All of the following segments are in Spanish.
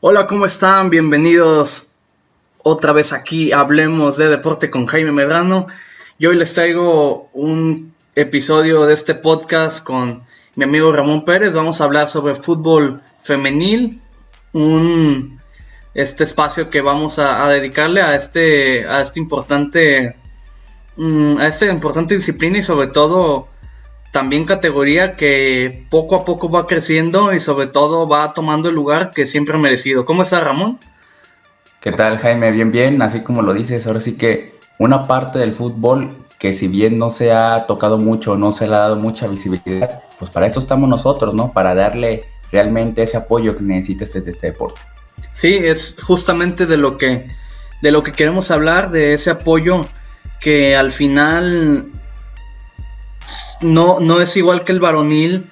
Hola, ¿cómo están? Bienvenidos otra vez aquí, hablemos de deporte con Jaime Medrano. Y hoy les traigo un episodio de este podcast con mi amigo Ramón Pérez. Vamos a hablar sobre fútbol femenil, este espacio que vamos a dedicarle a esta importante disciplina y sobre todo también categoría que poco a poco va creciendo y sobre todo va tomando el lugar que siempre ha merecido. ¿Cómo está, Ramón? ¿Qué tal, Jaime? Bien, bien, así como lo dices, ahora sí que una parte del fútbol que si bien no se ha tocado mucho, no se le ha dado mucha visibilidad, pues para eso estamos nosotros, ¿no? Para darle realmente ese apoyo que necesita este deporte. Sí, es justamente de lo que queremos hablar, de ese apoyo que al final no es igual que el varonil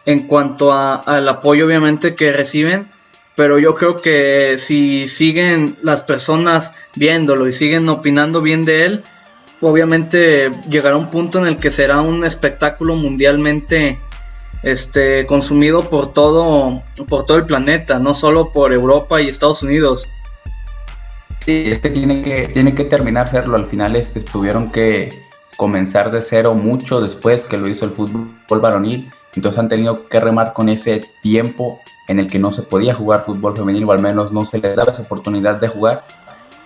en cuanto al apoyo obviamente que reciben, pero yo creo que si siguen las personas viéndolo y siguen opinando bien de él, obviamente llegará un punto en el que será un espectáculo mundialmente consumido por todo el planeta, no solo por Europa y Estados Unidos. Sí, tiene que terminar serlo. Al final tuvieron que comenzar de cero mucho después que lo hizo el fútbol varonil. Entonces han tenido que remar con ese tiempo en el que no se podía jugar fútbol femenil, o al menos no se les daba esa oportunidad de jugar.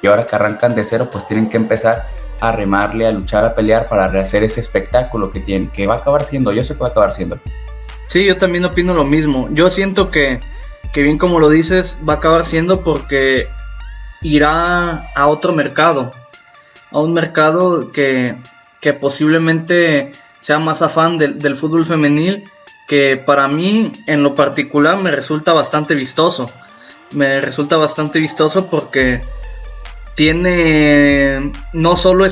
Y ahora que arrancan de cero, pues tienen que empezar a remarle, a luchar, a pelear para rehacer ese espectáculo que va a acabar siendo. Yo sé que va a acabar siendo. Sí, yo también opino lo mismo. Yo siento que bien como lo dices, va a acabar siendo porque irá a otro mercado, a un mercado que posiblemente sea más afán del fútbol femenil, que para mí en lo particular me resulta bastante vistoso. Me resulta bastante vistoso porque tiene no solo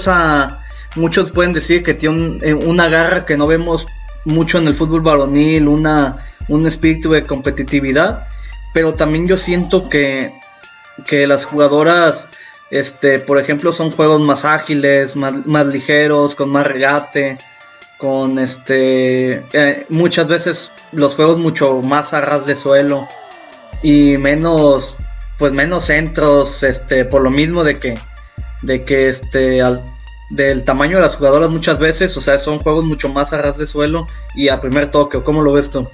muchos pueden decir que tiene una garra que no vemos mucho en el fútbol varonil, un espíritu de competitividad, pero también yo siento que las jugadoras, por ejemplo, son juegos más ágiles, más ligeros, con más regate, con muchas veces los juegos mucho más a ras de suelo y menos centros, por lo mismo de que del tamaño de las jugadoras muchas veces, o sea, son juegos mucho más a ras de suelo y a primer toque. ¿Cómo lo ves tú?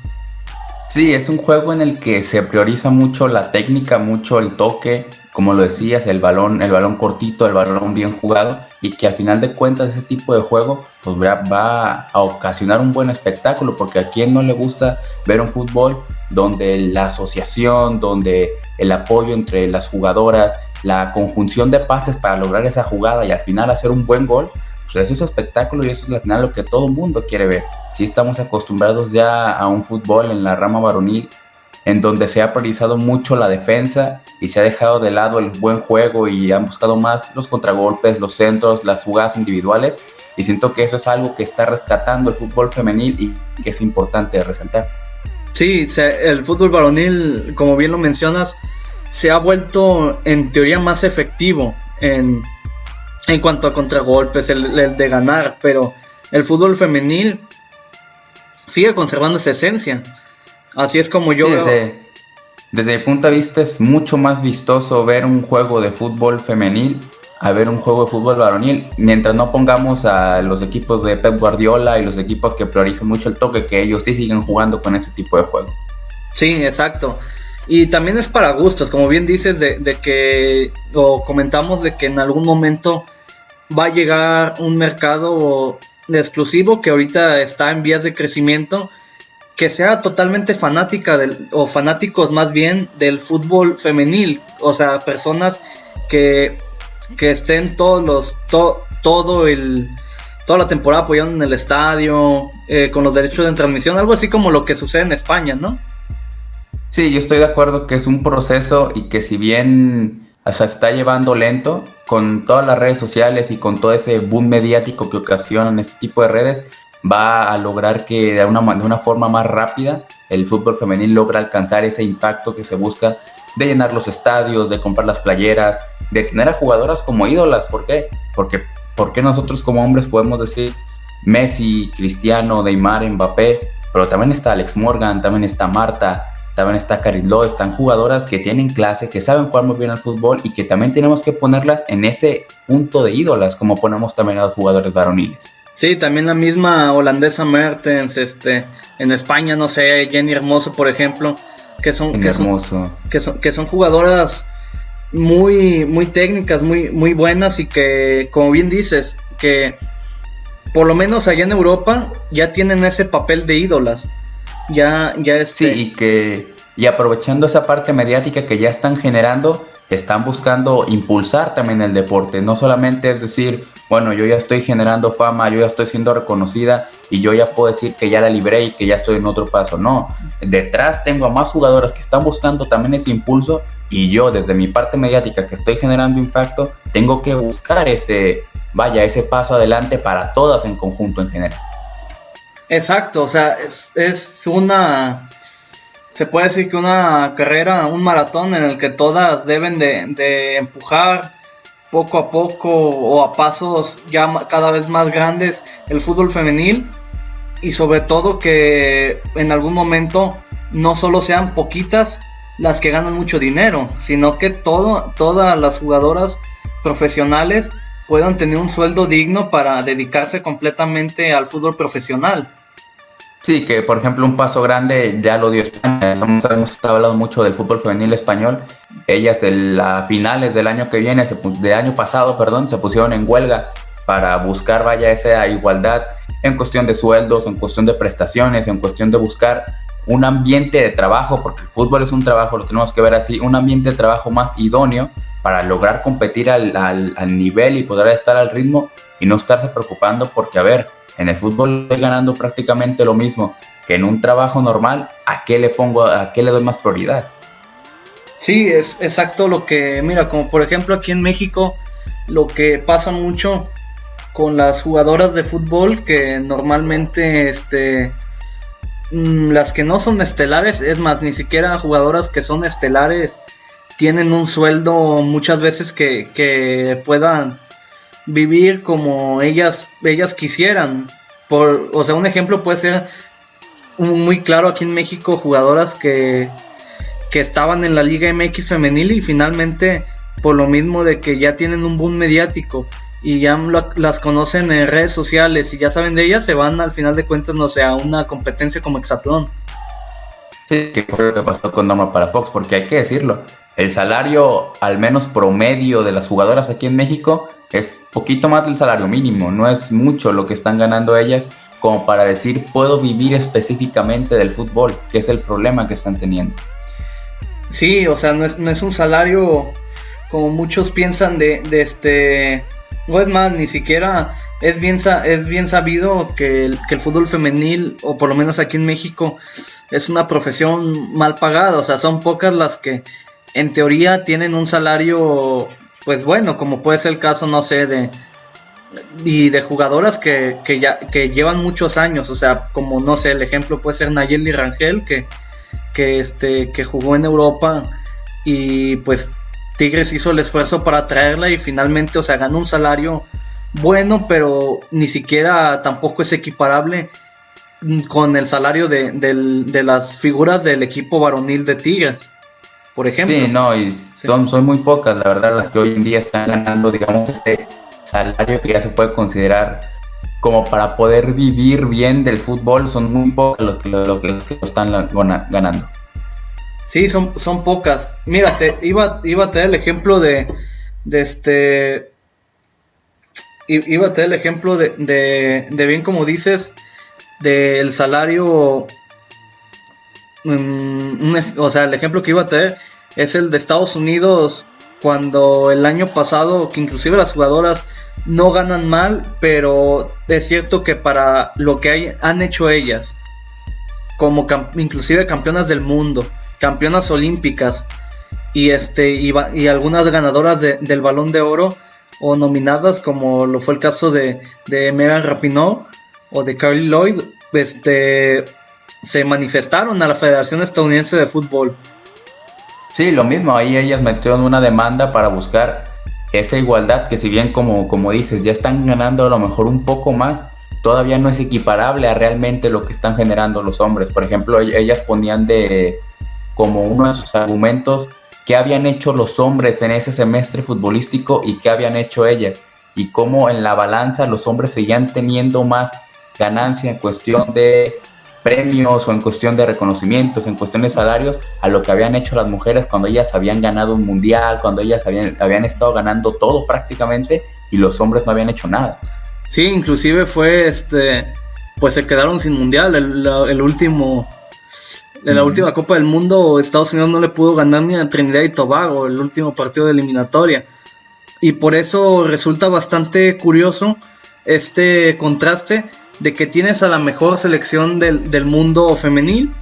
Sí, es un juego en el que se prioriza mucho la técnica, mucho el toque, como lo decías, el balón cortito, el balón bien jugado, y que al final de cuentas ese tipo de juego pues va a ocasionar un buen espectáculo, porque a quien no le gusta ver un fútbol donde la asociación, donde el apoyo entre las jugadoras, la conjunción de pases para lograr esa jugada y al final hacer un buen gol, pues eso es espectáculo y eso es al final lo que todo el mundo quiere ver. Sí estamos acostumbrados ya a un fútbol en la rama varonil en donde se ha priorizado mucho la defensa y se ha dejado de lado el buen juego y han buscado más los contragolpes, los centros, las jugadas individuales, y siento que eso es algo que está rescatando el fútbol femenil y que es importante resaltar. Sí, el fútbol varonil, como bien lo mencionas, se ha vuelto en teoría más efectivo en cuanto a contragolpes, el de ganar, pero el fútbol femenil sigue conservando esa esencia. Así es como yo sí, veo. Desde mi punto de vista es mucho más vistoso ver un juego de fútbol femenil a ver un juego de fútbol varonil, mientras no pongamos a los equipos de Pep Guardiola y los equipos que priorizan mucho el toque, que ellos sí siguen jugando con ese tipo de juego. Sí, exacto. Y también es para gustos, como bien dices, de que, o comentamos de que en algún momento va a llegar un mercado de exclusivo que ahorita está en vías de crecimiento, que sea totalmente fanática o fanáticos más bien del fútbol femenil, o sea, personas que estén toda la temporada apoyando en el estadio, con los derechos de transmisión, algo así como lo que sucede en España, ¿no? Sí, yo estoy de acuerdo que es un proceso y que si bien se está llevando lento con todas las redes sociales y con todo ese boom mediático que ocasionan este tipo de redes, va a lograr que de una forma más rápida el fútbol femenil logra alcanzar ese impacto que se busca de llenar los estadios, de comprar las playeras, de tener a jugadoras como ídolas. ¿Por qué? Porque ¿por qué nosotros como hombres podemos decir Messi, Cristiano, Neymar, Mbappé? Pero también está Alex Morgan, también está Marta, también está Karin Loh, están jugadoras que tienen clase, que saben jugar muy bien al fútbol y que también tenemos que ponerlas en ese punto de ídolas, como ponemos también a los jugadores varoniles. Sí, también la misma holandesa Mertens, en España, no sé, Jenny Hermoso, por ejemplo, que son jugadoras muy, muy técnicas, muy, muy buenas y que, como bien dices, que por lo menos allá en Europa ya tienen ese papel de ídolas. Sí, y aprovechando esa parte mediática que ya están generando, están buscando impulsar también el deporte. No solamente es decir, bueno, yo ya estoy generando fama, yo ya estoy siendo reconocida y yo ya puedo decir que ya la libré y que ya estoy en otro paso. No, detrás tengo a más jugadoras que están buscando también ese impulso y yo desde mi parte mediática que estoy generando impacto, tengo que buscar ese paso adelante para todas en conjunto en general. Exacto, o sea, se puede decir que una carrera, un maratón en el que todas deben de empujar poco a poco o a pasos ya cada vez más grandes el fútbol femenil, y sobre todo que en algún momento no solo sean poquitas las que ganan mucho dinero, sino que todas las jugadoras profesionales puedan tener un sueldo digno para dedicarse completamente al fútbol profesional. Sí, que por ejemplo un paso grande ya lo dio España. Hemos estado hablando mucho del fútbol femenil español. Ellas a finales del año que viene, del año pasado, se pusieron en huelga para buscar esa igualdad en cuestión de sueldos, en cuestión de prestaciones, en cuestión de buscar un ambiente de trabajo, porque el fútbol es un trabajo, lo tenemos que ver así, un ambiente de trabajo más idóneo para lograr competir al nivel y poder estar al ritmo y no estarse preocupando porque, a ver, en el fútbol estoy ganando prácticamente lo mismo que en un trabajo normal. ¿A qué le doy más prioridad? Sí, es exacto lo que, mira, como por ejemplo aquí en México, lo que pasa mucho con las jugadoras de fútbol, que normalmente las que no son estelares, es más, ni siquiera jugadoras que son estelares tienen un sueldo muchas veces que puedan vivir como ellas quisieran. O sea, un ejemplo puede ser muy claro aquí en México, jugadoras que estaban en la Liga MX femenil y finalmente, por lo mismo de que ya tienen un boom mediático y ya las conocen en redes sociales y ya saben de ellas, se van al final de cuentas, no sé, a una competencia como Hexatlón. Sí, que fue lo que pasó con Norma Palafox, porque hay que decirlo, el salario al menos promedio de las jugadoras aquí en México es poquito más del salario mínimo, no es mucho lo que están ganando ellas como para decir puedo vivir específicamente del fútbol, que es el problema que están teniendo. Sí, o sea, no es un salario como muchos piensan no es más, ni siquiera es bien sabido que el fútbol femenil, o por lo menos aquí en México, es una profesión mal pagada. O sea, son pocas las que en teoría tienen un salario pues bueno, como puede ser el caso, no sé, de jugadoras que llevan muchos años. O sea, como no sé, el ejemplo puede ser Nayeli Rangel, que jugó en Europa y pues Tigres hizo el esfuerzo para traerla y finalmente, o sea, ganó un salario bueno, pero ni siquiera tampoco es equiparable con el salario de las figuras del equipo varonil de Tigres, por ejemplo. Sí, no, y son muy pocas, la verdad, las que hoy en día están ganando, digamos, este salario que ya se puede considerar como para poder vivir bien del fútbol. Son muy pocas los que lo están ganando. Sí, son pocas. Mira, iba a tener el ejemplo iba a tener el ejemplo de bien como dices, del salario. O sea, el ejemplo que iba a tener es el de Estados Unidos, cuando el año pasado, que inclusive las jugadoras no ganan mal, pero es cierto que para lo que han hecho ellas, como inclusive campeonas del mundo, campeonas olímpicas y algunas ganadoras del Balón de Oro o nominadas, como lo fue el caso de Megan Rapinoe o de Carly Lloyd, se manifestaron a la Federación Estadounidense de Fútbol. Sí, lo mismo, ahí ellas metieron una demanda para buscar esa igualdad que si bien como dices, ya están ganando a lo mejor un poco más, todavía no es equiparable a realmente lo que están generando los hombres. Por ejemplo, ellas ponían como uno de sus argumentos qué habían hecho los hombres en ese semestre futbolístico y qué habían hecho ellas, y cómo en la balanza los hombres seguían teniendo más ganancia en cuestión de premios o en cuestión de reconocimientos, en cuestión de salarios, a lo que habían hecho las mujeres cuando ellas habían ganado un mundial, cuando ellas habían estado ganando todo prácticamente y los hombres no habían hecho nada. Sí, inclusive fue pues se quedaron sin mundial. El último, en la última Copa del Mundo, Estados Unidos no le pudo ganar ni a Trinidad y Tobago, el último partido de eliminatoria. Y por eso resulta bastante curioso este contraste de que tienes a la mejor selección del mundo femenil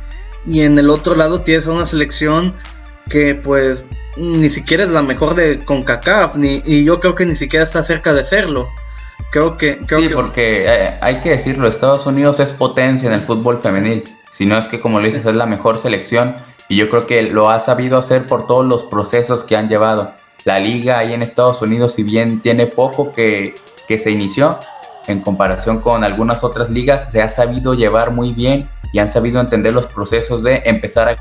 y en el otro lado tienes a una selección que pues ni siquiera es la mejor de CONCACAF, y yo creo que ni siquiera está cerca de serlo. Porque hay que decirlo, Estados Unidos es potencia en el fútbol femenil, si no es que como le dices es la mejor selección, y yo creo que lo ha sabido hacer por todos los procesos que han llevado. La liga ahí en Estados Unidos, si bien tiene poco que se inició, en comparación con algunas otras ligas, se ha sabido llevar muy bien y han sabido entender los procesos de empezar a...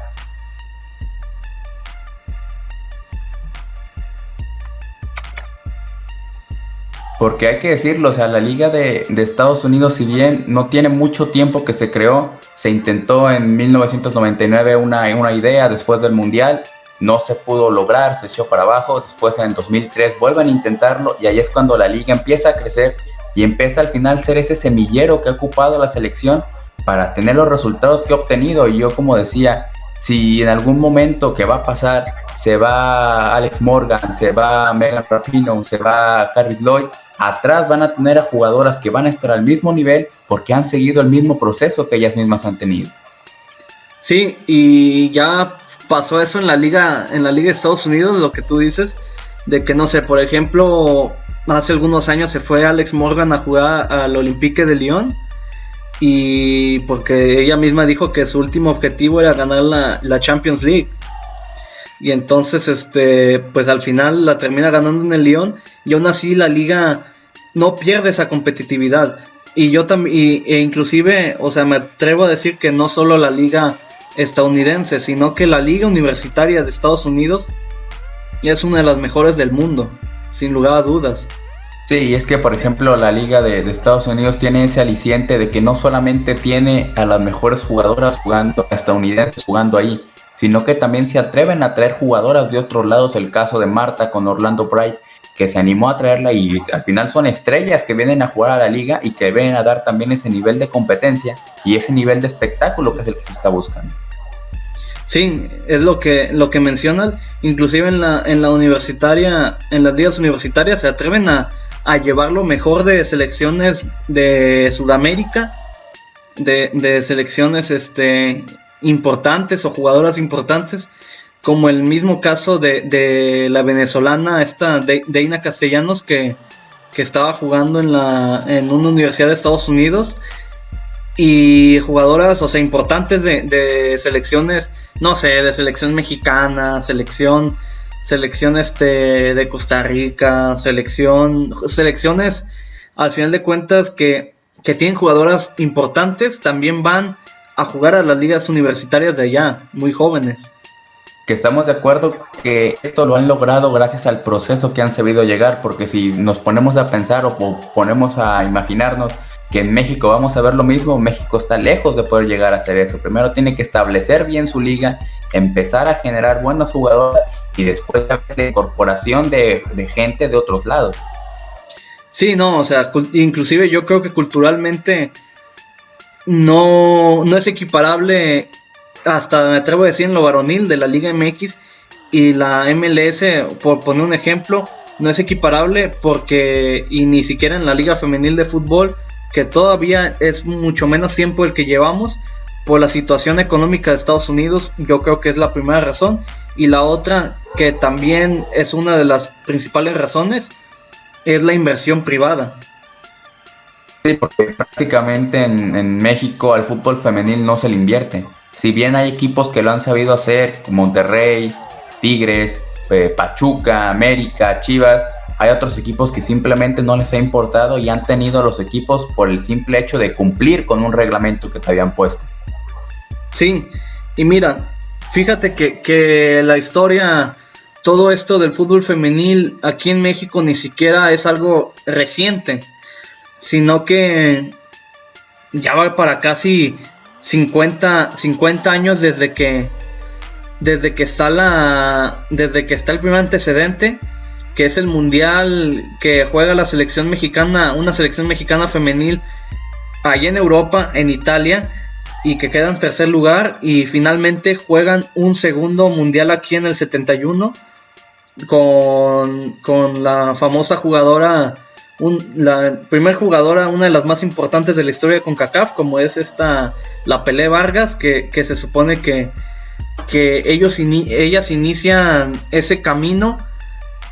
Porque hay que decirlo, o sea, la liga de Estados Unidos, si bien no tiene mucho tiempo que se creó, se intentó en 1999 una idea después del Mundial, no se pudo lograr, se echó para abajo, después en 2003 vuelven a intentarlo y ahí es cuando la liga empieza a crecer y empieza al final a ser ese semillero que ha ocupado la selección para tener los resultados que ha obtenido. Y yo, como decía, si en algún momento que va a pasar, se va Alex Morgan, se va Megan Rapinoe, se va Carrie Lloyd, atrás van a tener a jugadoras que van a estar al mismo nivel porque han seguido el mismo proceso que ellas mismas han tenido. Sí, y ya pasó eso en la liga de Estados Unidos, lo que tú dices, de que no sé, por ejemplo, hace algunos años se fue Alex Morgan a jugar al Olympique de Lyon, y porque ella misma dijo que su último objetivo era ganar la Champions League, y entonces pues al final la termina ganando en el Lyon, y aún así la liga no pierde esa competitividad. Y yo también, e inclusive, o sea, me atrevo a decir que no solo la liga estadounidense, sino que la liga universitaria de Estados Unidos es una de las mejores del mundo, sin lugar a dudas. Sí, y es que por ejemplo la liga de Estados Unidos tiene ese aliciente de que no solamente tiene a las mejores jugadoras estadounidenses jugando ahí, sino que también se atreven a traer jugadoras de otros lados. El caso de Marta con Orlando Pride, que se animó a traerla y al final son estrellas que vienen a jugar a la liga y que vienen a dar también ese nivel de competencia y ese nivel de espectáculo que es el que se está buscando. Sí, es lo que mencionas. Inclusive en la universitaria, en las ligas universitarias se atreven a llevar lo mejor de selecciones de Sudamérica, de selecciones importantes o jugadoras importantes, como el mismo caso de la venezolana Deina Castellanos, que estaba jugando en una universidad de Estados Unidos, y jugadoras, o sea, importantes de selecciones, no sé, de selección mexicana, selección de Costa Rica, selecciones al final de cuentas que tienen jugadoras importantes, también van a jugar a las ligas universitarias de allá, muy jóvenes. Que estamos de acuerdo que esto lo han logrado gracias al proceso que han sabido llegar, porque si nos ponemos a pensar o ponemos a imaginarnos que en México vamos a ver lo mismo, México está lejos de poder llegar a hacer eso. Primero tiene que establecer bien su liga, empezar a generar buenos jugadores y después de incorporación de gente de otros lados. Sí, no, o sea, inclusive yo creo que culturalmente no es equiparable, hasta me atrevo a decir, en lo varonil de la Liga MX y la MLS, por poner un ejemplo, no es equiparable porque, y ni siquiera en la Liga Femenil de Fútbol, que todavía es mucho menos tiempo el que llevamos por la situación económica de Estados Unidos. Yo creo que es la primera razón, y la otra, que también es una de las principales razones, es la inversión privada. Sí, porque prácticamente en México al fútbol femenil no se le invierte. Si bien hay equipos que lo han sabido hacer, Monterrey, Tigres, Pachuca, América, Chivas, hay otros equipos que simplemente no les ha importado y han tenido a los equipos por el simple hecho de cumplir con un reglamento que te habían puesto. Sí, y mira, fíjate que la historia, todo esto del fútbol femenil aquí en México ni siquiera es algo reciente, sino que ya va para casi 50 años desde que está el primer antecedente, que es el mundial que juega la selección mexicana, una selección mexicana femenil allá en Europa, en Italia, y que queda en tercer lugar, y finalmente juegan un segundo mundial aquí en el 71 con la famosa jugadora, la primer jugadora, una de las más importantes de la historia de CONCACAF, como es la Pelé Vargas, que se supone que ellas inician ese camino.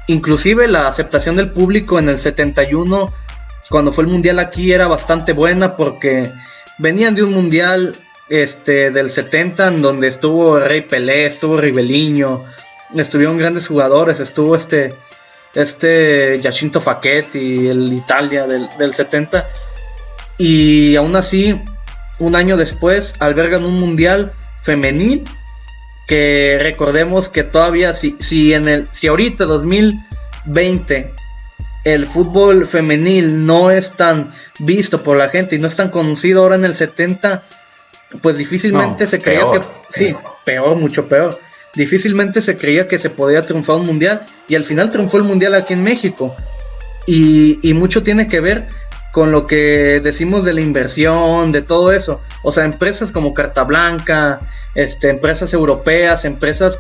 Inclusive la aceptación del público en el 71, cuando fue el mundial aquí, era bastante buena, porque venían de un mundial del 70 en donde estuvo Rey Pelé, estuvo Riveliño, estuvieron grandes jugadores, estuvo Giacinto Facchetti, el Italia del 70, y aún así un año después albergan un mundial femenil que recordemos que todavía si ahorita 2020 el fútbol femenil no es tan visto por la gente y no es tan conocido ahora en el 70, pues difícilmente se creía que... Sí, peor, mucho peor. Difícilmente se creía que se podía triunfar un mundial, y al final triunfó el mundial aquí en México. Y mucho tiene que ver con lo que decimos de la inversión, de todo eso. O sea, empresas como Carta Blanca, empresas europeas, empresas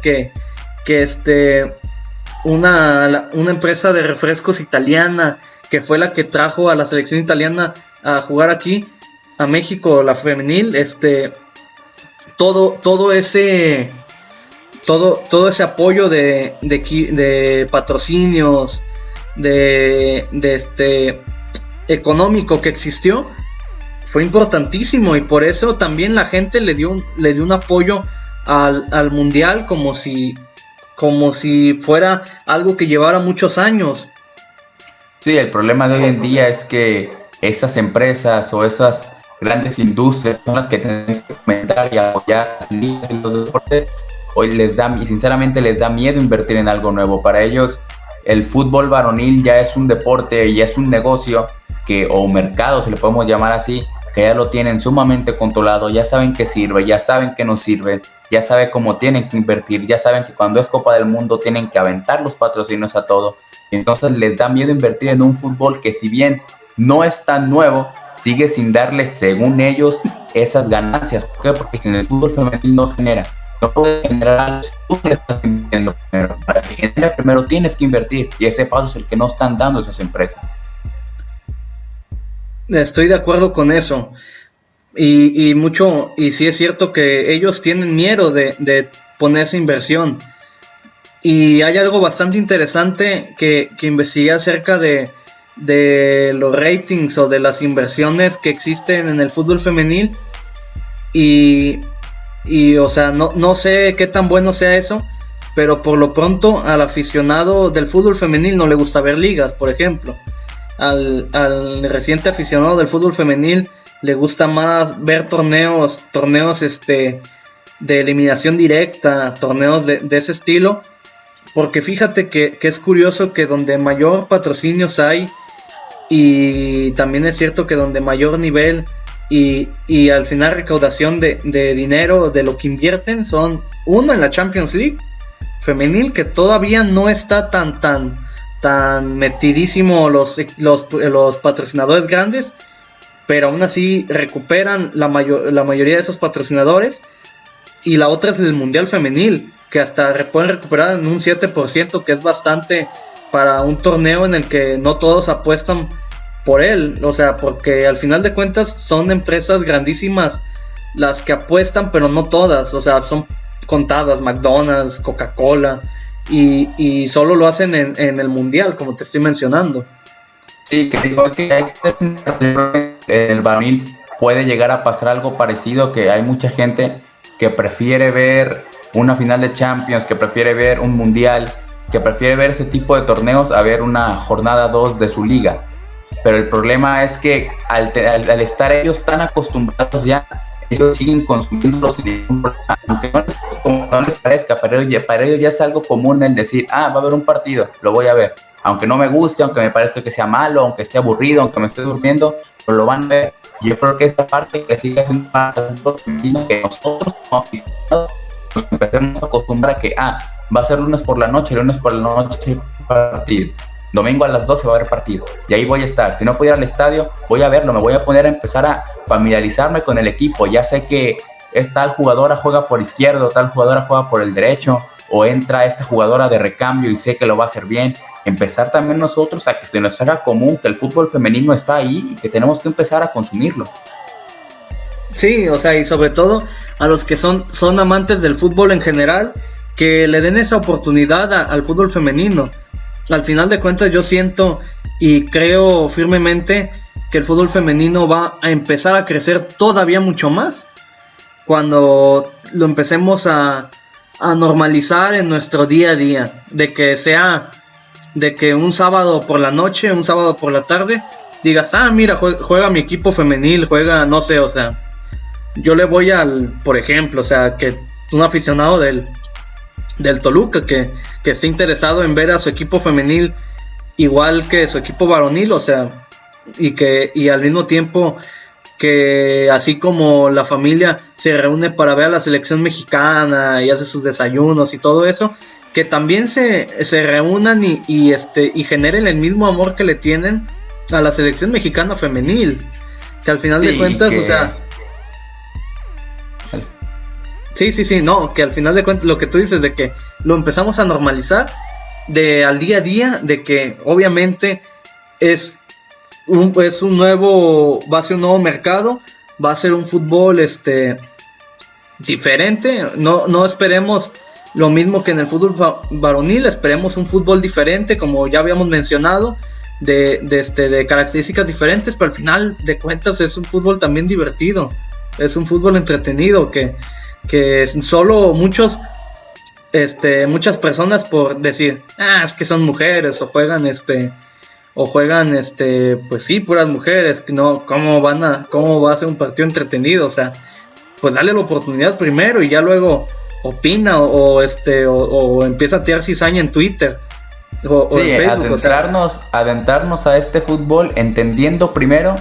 una empresa de refrescos italiana, que fue la que trajo a la selección italiana a jugar aquí a México, la femenil, todo ese apoyo de patrocinios, económico que existió, fue importantísimo, y por eso también la gente le dio un apoyo al mundial como si fuera algo que llevara muchos años. Sí, el problema de hoy en día es que esas empresas o esas grandes industrias son las que tienen que fomentar y apoyar los deportes. Hoy sinceramente les da miedo invertir en algo nuevo. Para ellos el fútbol varonil ya es un deporte y es un negocio o mercado, si le podemos llamar así, que ya lo tienen sumamente controlado, ya saben que sirve, ya saben que no sirve, ya saben cómo tienen que invertir, ya saben que cuando es Copa del Mundo tienen que aventar los patrocinios a todo. Entonces les da miedo invertir en un fútbol que, si bien no es tan nuevo, sigue sin darles, según ellos, esas ganancias. ¿Por qué? Porque si en el fútbol femenil no puede generar, tú le estás invirtiendo primero. Para que genere primero tienes que invertir, y este paso es el que no están dando esas empresas. Estoy de acuerdo con eso, y sí es cierto que ellos tienen miedo de poner esa inversión. Y hay algo bastante interesante que investigué acerca de los ratings o de las inversiones que existen en el fútbol femenil, y o sea, no sé qué tan bueno sea eso, pero por lo pronto al aficionado del fútbol femenil no le gusta ver ligas, por ejemplo. Al reciente aficionado del fútbol femenil le gusta más ver torneos de eliminación directa, torneos de ese estilo, porque fíjate que es curioso que donde mayor patrocinios hay, y también es cierto que donde mayor nivel y al final recaudación de dinero de lo que invierten, son en la Champions League femenil, que todavía no está tan metidísimo los patrocinadores grandes, pero aún así recuperan la mayoría de esos patrocinadores. Y la otra es el Mundial Femenil, que hasta pueden recuperar en un 7%, que es bastante para un torneo en el que no todos apuestan por él. O sea, porque al final de cuentas son empresas grandísimas las que apuestan, pero no todas. O sea, son contadas: McDonald's, Coca-Cola, y solo lo hacen en el Mundial, como te estoy mencionando. Sí, creo que en el varonil puede llegar a pasar algo parecido, que hay mucha gente que prefiere ver una final de Champions, que prefiere ver un Mundial, que prefiere ver ese tipo de torneos a ver una jornada 2 de su liga. Pero el problema es que al estar ellos tan acostumbrados ya, ellos siguen consumiéndolos sin ningún problema. Aunque no les parezca, para ellos ya es algo común el decir, va a haber un partido, lo voy a ver. Aunque no me guste, aunque me parezca que sea malo, aunque esté aburrido, aunque me esté durmiendo, pero lo van a ver. Yo creo que esta parte que sigue siendo parte del fútbol femenino, que nosotros como aficionados nos empecemos a acostumbrar a que va a ser lunes por la noche partido. Domingo a las 12 va a haber partido. Y ahí voy a estar. Si no puedo ir al estadio, voy a verlo. Me voy a poner a empezar a familiarizarme con el equipo. Ya sé que tal jugadora juega por izquierdo, tal jugadora juega por el derecho, o entra esta jugadora de recambio y sé que lo va a hacer bien. Empezar también nosotros a que se nos haga común que el fútbol femenino está ahí y que tenemos que empezar a consumirlo. Sí, o sea, y sobre todo a los que son amantes del fútbol en general, que le den esa oportunidad al fútbol femenino. Al final de cuentas yo siento y creo firmemente que el fútbol femenino va a empezar a crecer todavía mucho más cuando lo empecemos a normalizar en nuestro día a día, de que un sábado por la noche, un sábado por la tarde digas, mira, juega mi equipo femenil, juega, no sé, o sea, yo le voy por ejemplo, o sea, que un aficionado del Toluca que esté interesado en ver a su equipo femenil igual que su equipo varonil, o sea, y al mismo tiempo que así como la familia se reúne para ver a la selección mexicana y hace sus desayunos y todo eso, que también se reúnan y generen el mismo amor que le tienen a la selección mexicana femenil, que al final de cuentas, o sea, Sí, no, que al final de cuentas lo que tú dices de que lo empezamos a normalizar al día a día, de que obviamente va a ser un nuevo mercado, va a ser un fútbol diferente, no esperemos lo mismo que en el fútbol varonil, esperemos un fútbol diferente, como ya habíamos mencionado, de características diferentes, pero al final de cuentas es un fútbol también divertido, es un fútbol entretenido que solo muchas personas por decir, es que son mujeres o juegan pues sí, puras mujeres, no, cómo va a ser un partido entretenido, o sea, pues dale la oportunidad primero y ya luego opina o empieza a tirar cizaña en Twitter o en Facebook, adentrarnos a este fútbol entendiendo primero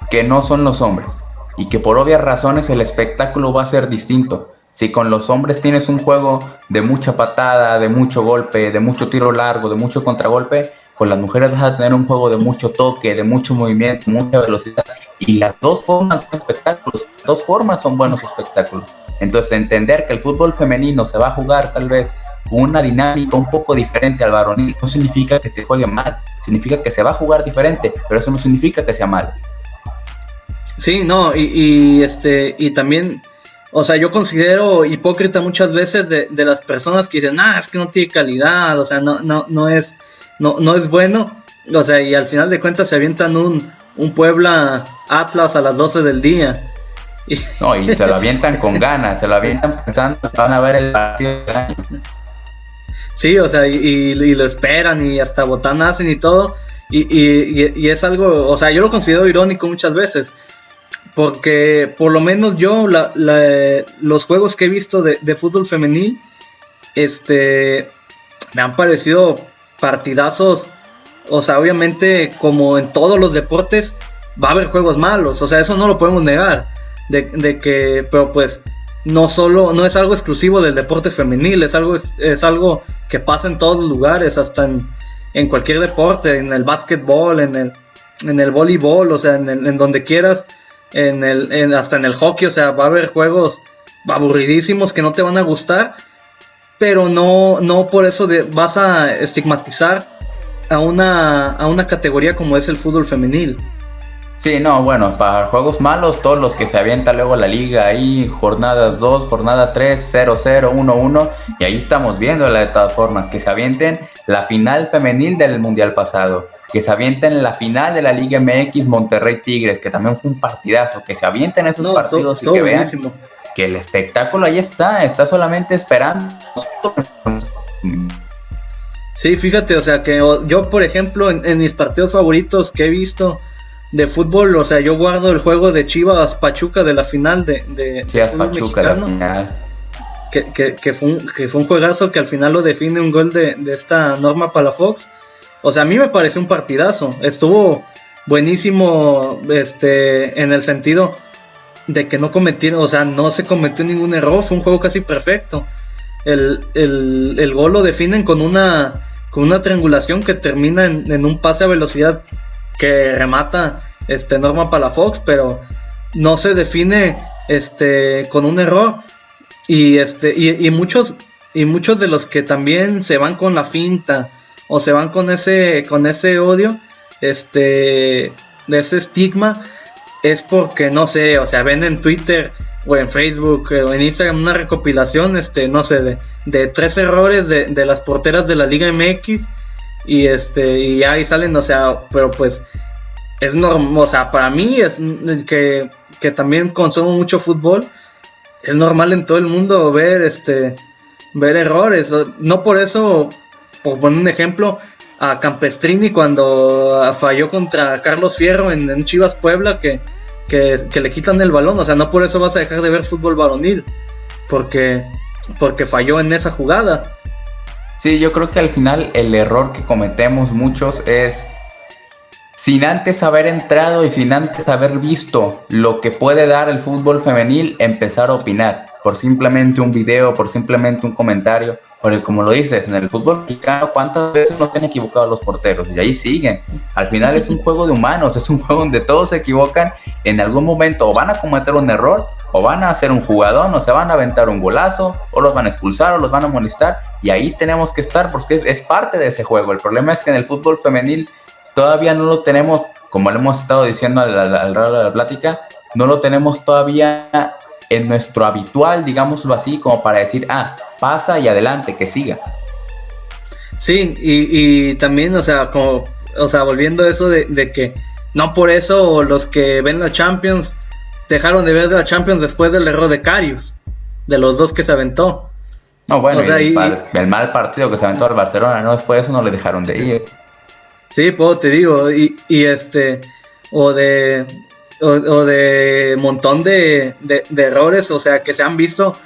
que no son los hombres y que por obvias razones el espectáculo va a ser distinto. Si con los hombres tienes un juego de mucha patada, de mucho golpe, de mucho tiro largo, de mucho contragolpe, con las mujeres vas a tener un juego de mucho toque, de mucho movimiento, mucha velocidad. Y las dos formas son espectáculos, las dos formas son buenos espectáculos. Entonces entender que el fútbol femenino se va a jugar tal vez con una dinámica un poco diferente al varonil no significa que se juegue mal, significa que se va a jugar diferente, pero eso no significa que sea mal. Sí, no, y también... O sea, yo considero hipócrita muchas veces de las personas que dicen, es que no tiene calidad, o sea, no es bueno, o sea, y al final de cuentas se avientan un Puebla Atlas a las 12 del día. Y se lo avientan con ganas, se lo avientan pensando que van a ver el partido del año. Sí, o sea, y lo esperan y hasta botanas hacen y todo, y es algo, o sea, yo lo considero irónico muchas veces. Porque por lo menos yo los juegos que he visto de fútbol femenil me han parecido partidazos. O sea, obviamente como en todos los deportes va a haber juegos malos, o sea, eso no lo podemos negar, pero pues no es algo exclusivo del deporte femenil, es algo que pasa en todos los lugares, hasta en cualquier deporte, en el básquetbol, en el voleibol, o sea, en donde quieras. Hasta en el hockey, o sea, va a haber juegos aburridísimos que no te van a gustar, pero no por eso vas a estigmatizar a una categoría como es el fútbol femenil. Sí, no, bueno, para juegos malos, todos los que se avienta luego la liga ahí, jornada 2, jornada 3, 0-0, 1-1, y ahí estamos viéndola de todas formas, que se avienten la final femenil del mundial pasado, que se avienten la final de la Liga MX Monterrey Tigres, que también fue un partidazo, que se avienten esos partidos y que vean que el espectáculo ahí está solamente esperando. Sí, fíjate, o sea, que yo, por ejemplo, en mis partidos favoritos que he visto de fútbol, o sea, yo guardo el juego de Chivas Pachuca de la final de Chivas fútbol Pachuca, la mexicano, final. que fue un juegazo que al final lo define un gol de esta Norma Palafox. O sea, a mí me pareció un partidazo, estuvo buenísimo, en el sentido de que no cometieron, o sea, no se cometió ningún error, fue un juego casi perfecto. El gol lo definen con una triangulación que termina en un pase a velocidad que remata Norma Palafox, pero no se define con un error. Y muchos de los que también se van con la finta o se van con ese odio, de ese estigma, es porque no sé, o sea, ven en Twitter o en Facebook o en Instagram una recopilación, no sé, de 3 errores de las porteras de la Liga MX y ahí salen, o sea, pero pues es normal, o sea, para mí es que también consumo mucho fútbol, es normal en todo el mundo ver errores, no por eso, por poner un ejemplo, a Campestrini cuando falló contra Carlos Fierro en Chivas Puebla que le quitan el balón, o sea, no por eso vas a dejar de ver fútbol varonil, porque falló en esa jugada. Sí, yo creo que al final el error que cometemos muchos es, sin antes haber entrado y sin antes haber visto lo que puede dar el fútbol femenil, empezar a opinar por simplemente un video, por simplemente un comentario, porque como lo dices, en el fútbol mexicano, ¿cuántas veces no se han equivocado los porteros? Y ahí siguen. Al final es un juego de humanos, es un juego donde todos se equivocan en algún momento, o van a cometer un error, o van a hacer un jugadón, o se van a aventar un golazo, o los van a expulsar, o los van a molestar, y ahí tenemos que estar porque es parte de ese juego. El problema es que en el fútbol femenil todavía no lo tenemos, como le hemos estado diciendo al largo de la plática, no lo tenemos todavía en nuestro habitual, digámoslo así, como para decir, pasa y adelante, que siga. Sí, y también, o sea, volviendo a eso de que no por eso los que ven la Champions dejaron de ver la Champions después del error de Karius, de los 2 que se aventó. No, bueno, o sea, el mal partido que se aventó al Barcelona, no, después de eso no le dejaron de ir. Sí, pues te digo, o de montón de errores, o sea, que se han visto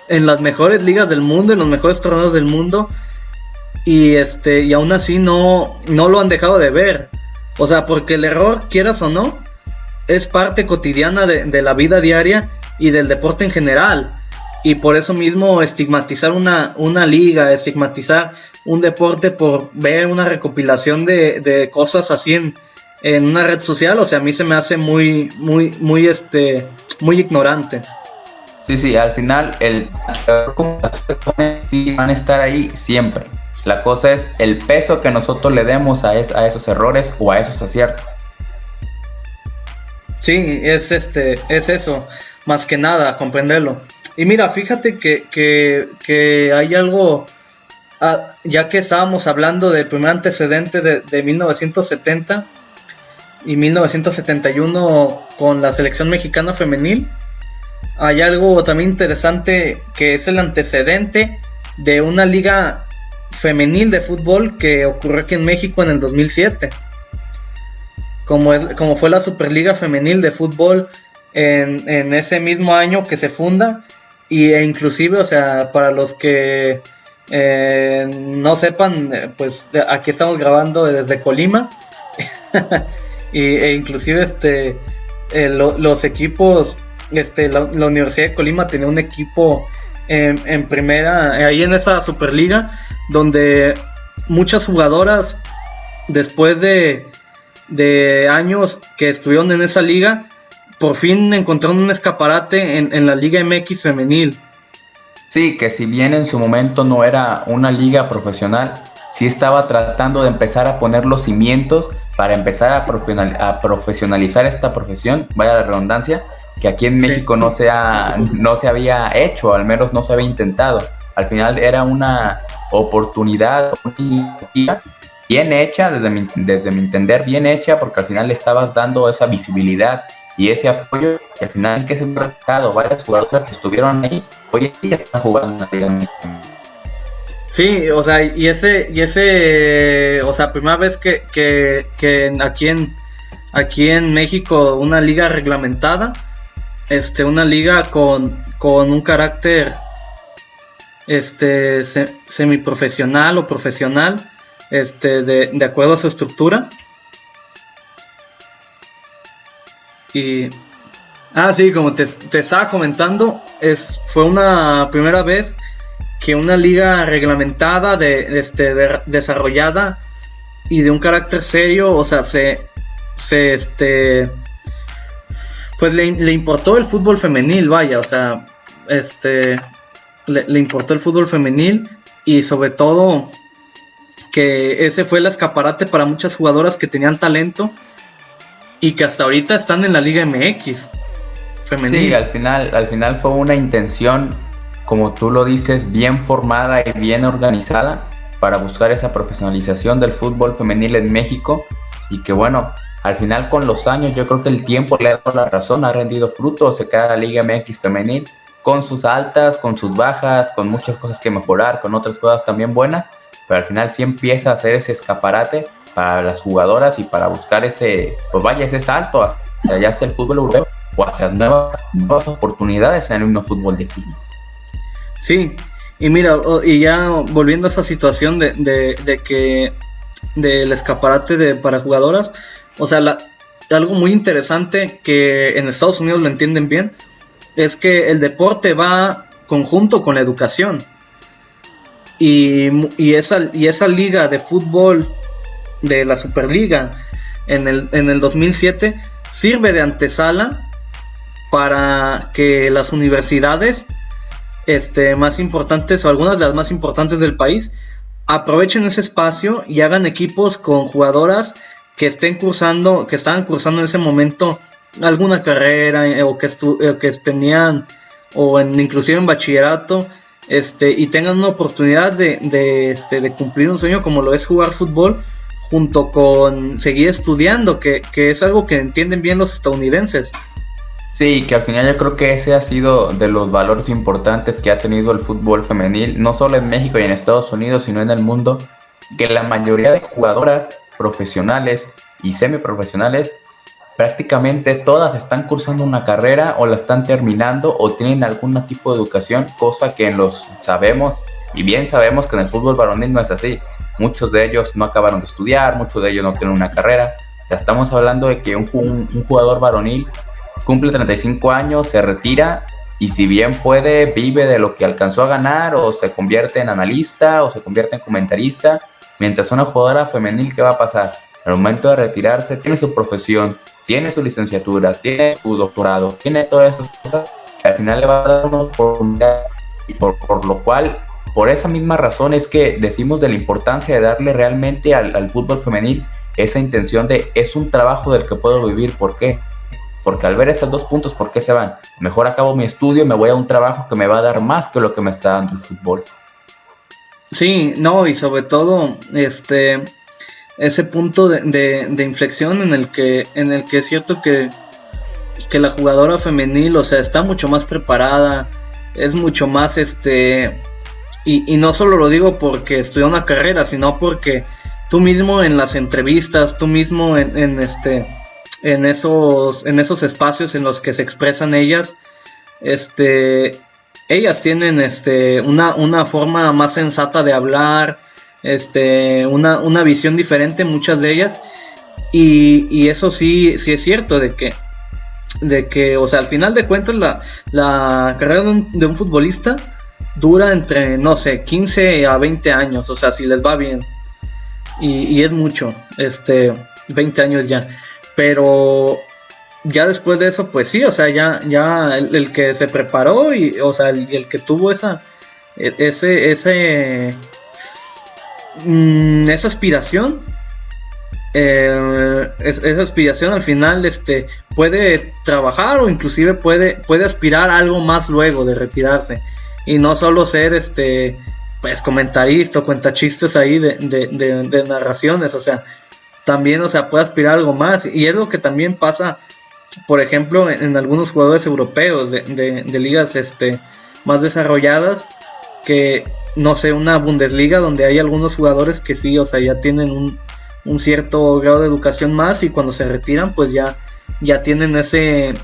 en las mejores ligas del mundo, en los mejores torneos del mundo, y aún así no lo han dejado de ver. O sea, porque el error, quieras o no, es parte cotidiana de la vida diaria y del deporte en general. Y por eso mismo estigmatizar una liga, estigmatizar un deporte por ver una recopilación de cosas así en una red social, o sea, a mí se me hace muy ignorante. Sí, al final van a estar ahí siempre. La cosa es el peso que nosotros le demos a esos errores o a esos aciertos. Sí, es eso, más que nada, comprenderlo. Y mira, fíjate que hay algo, ya que estábamos hablando del primer antecedente de 1970 y 1971 con la selección mexicana femenil, hay algo también interesante que es el antecedente de una liga femenil de fútbol que ocurrió aquí en México en el 2007, como fue la Superliga Femenil de Fútbol en ese mismo año que se funda. E inclusive, o sea, para los que no sepan, pues aquí estamos grabando desde Colima e inclusive los equipos, la Universidad de Colima tenía un equipo en primera, ahí en esa Superliga, donde muchas jugadoras, después de años que estuvieron en esa liga, por fin encontraron un escaparate en la Liga MX femenil. Sí, que si bien en su momento no era una liga profesional, sí estaba tratando de empezar a poner los cimientos para empezar a profesionalizar esta profesión, vaya la redundancia, que aquí en México no se había hecho, al menos no se había intentado. Al final era una oportunidad, una iniciativa bien hecha, desde mi entender, bien hecha, porque al final le estabas dando esa visibilidad y ese apoyo, y al final que se han reflejado varias jugadoras que estuvieron ahí, hoy en día están jugando en la Liga Mexicana. Sí, o sea, o sea, primera vez que aquí en México una liga reglamentada, una liga con un carácter, semiprofesional o profesional, de acuerdo a su estructura. Y, sí, como te estaba comentando, fue una primera vez que una liga reglamentada, desarrollada y de un carácter serio, o sea, pues le importó el fútbol femenil, vaya, o sea, le importó el fútbol femenil y sobre todo que ese fue el escaparate para muchas jugadoras que tenían talento y que hasta ahorita están en la Liga MX femenil. Sí, al final fue una intención, como tú lo dices, bien formada y bien organizada para buscar esa profesionalización del fútbol femenil en México y que bueno, al final con los años yo creo que el tiempo le ha dado la razón, ha rendido frutos, se queda la Liga MX femenil con sus altas, con sus bajas, con muchas cosas que mejorar, con otras cosas también buenas, pero al final sí empieza a hacer ese escaparate para las jugadoras y para buscar ese salto hacia ya sea el fútbol europeo o hacia nuevas oportunidades en el mismo fútbol de aquí. Sí, y mira, y ya volviendo a esa situación de que del escaparate para jugadoras, o sea, algo muy interesante que en Estados Unidos lo entienden bien, es que el deporte va conjunto con la educación. Y esa liga de fútbol de la Superliga en el 2007 sirve de antesala para que las universidades más importantes o algunas de las más importantes del país aprovechen ese espacio y hagan equipos con jugadoras que estaban cursando en ese momento alguna carrera o que tenían inclusive en bachillerato, y tengan una oportunidad de cumplir un sueño como lo es jugar fútbol junto con seguir estudiando, que es algo que entienden bien los estadounidenses. Sí, que al final yo creo que ese ha sido de los valores importantes que ha tenido el fútbol femenil, no solo en México y en Estados Unidos, sino en el mundo, que la mayoría de jugadoras profesionales y semiprofesionales, prácticamente todas están cursando una carrera o la están terminando o tienen algún tipo de educación, cosa que sabemos y bien sabemos que en el fútbol varonil no es así. Muchos de ellos no acabaron de estudiar, muchos de ellos no tienen una carrera. Ya estamos hablando de que un jugador varonil cumple 35 años, se retira y si bien puede, vive de lo que alcanzó a ganar o se convierte en analista o se convierte en comentarista, mientras una jugadora femenil, ¿qué va a pasar? Al momento de retirarse tiene su profesión, tiene su licenciatura, tiene su doctorado, tiene todas esas cosas que al final le va a dar una oportunidad y por lo cual, por esa misma razón es que decimos de la importancia de darle realmente al fútbol femenil esa intención de es un trabajo del que puedo vivir. ¿Por qué? Porque al ver esos dos puntos, ¿por qué se van? Mejor acabo mi estudio y me voy a un trabajo que me va a dar más que lo que me está dando el fútbol. Sí, no, y sobre todo ese punto de inflexión en el que es cierto que la jugadora femenil, o sea, está mucho más preparada, es mucho más y no solo lo digo porque estudió una carrera, sino porque tú mismo en las entrevistas, tú mismo en esos espacios en los que se expresan ellas, ellas tienen una forma más sensata de hablar, una visión diferente, muchas de ellas, y eso sí es cierto de que, o sea, al final de cuentas la carrera de un futbolista dura entre, no sé, 15 a 20 años, o sea, si les va bien, y es mucho, 20 años ya, pero ya después de eso, pues sí, o sea, ya el que se preparó o sea, el que tuvo esa aspiración, esa aspiración al final puede trabajar o inclusive puede aspirar a algo más luego de retirarse y no solo ser pues comentarista o cuentachistes ahí de narraciones, o sea, también, o sea, puede aspirar a algo más, y es lo que también pasa, por ejemplo, en algunos jugadores europeos de ligas más desarrolladas, que no sé, una Bundesliga donde hay algunos jugadores que sí, o sea, ya tienen un cierto grado de educación más, y cuando se retiran pues ya tienen ese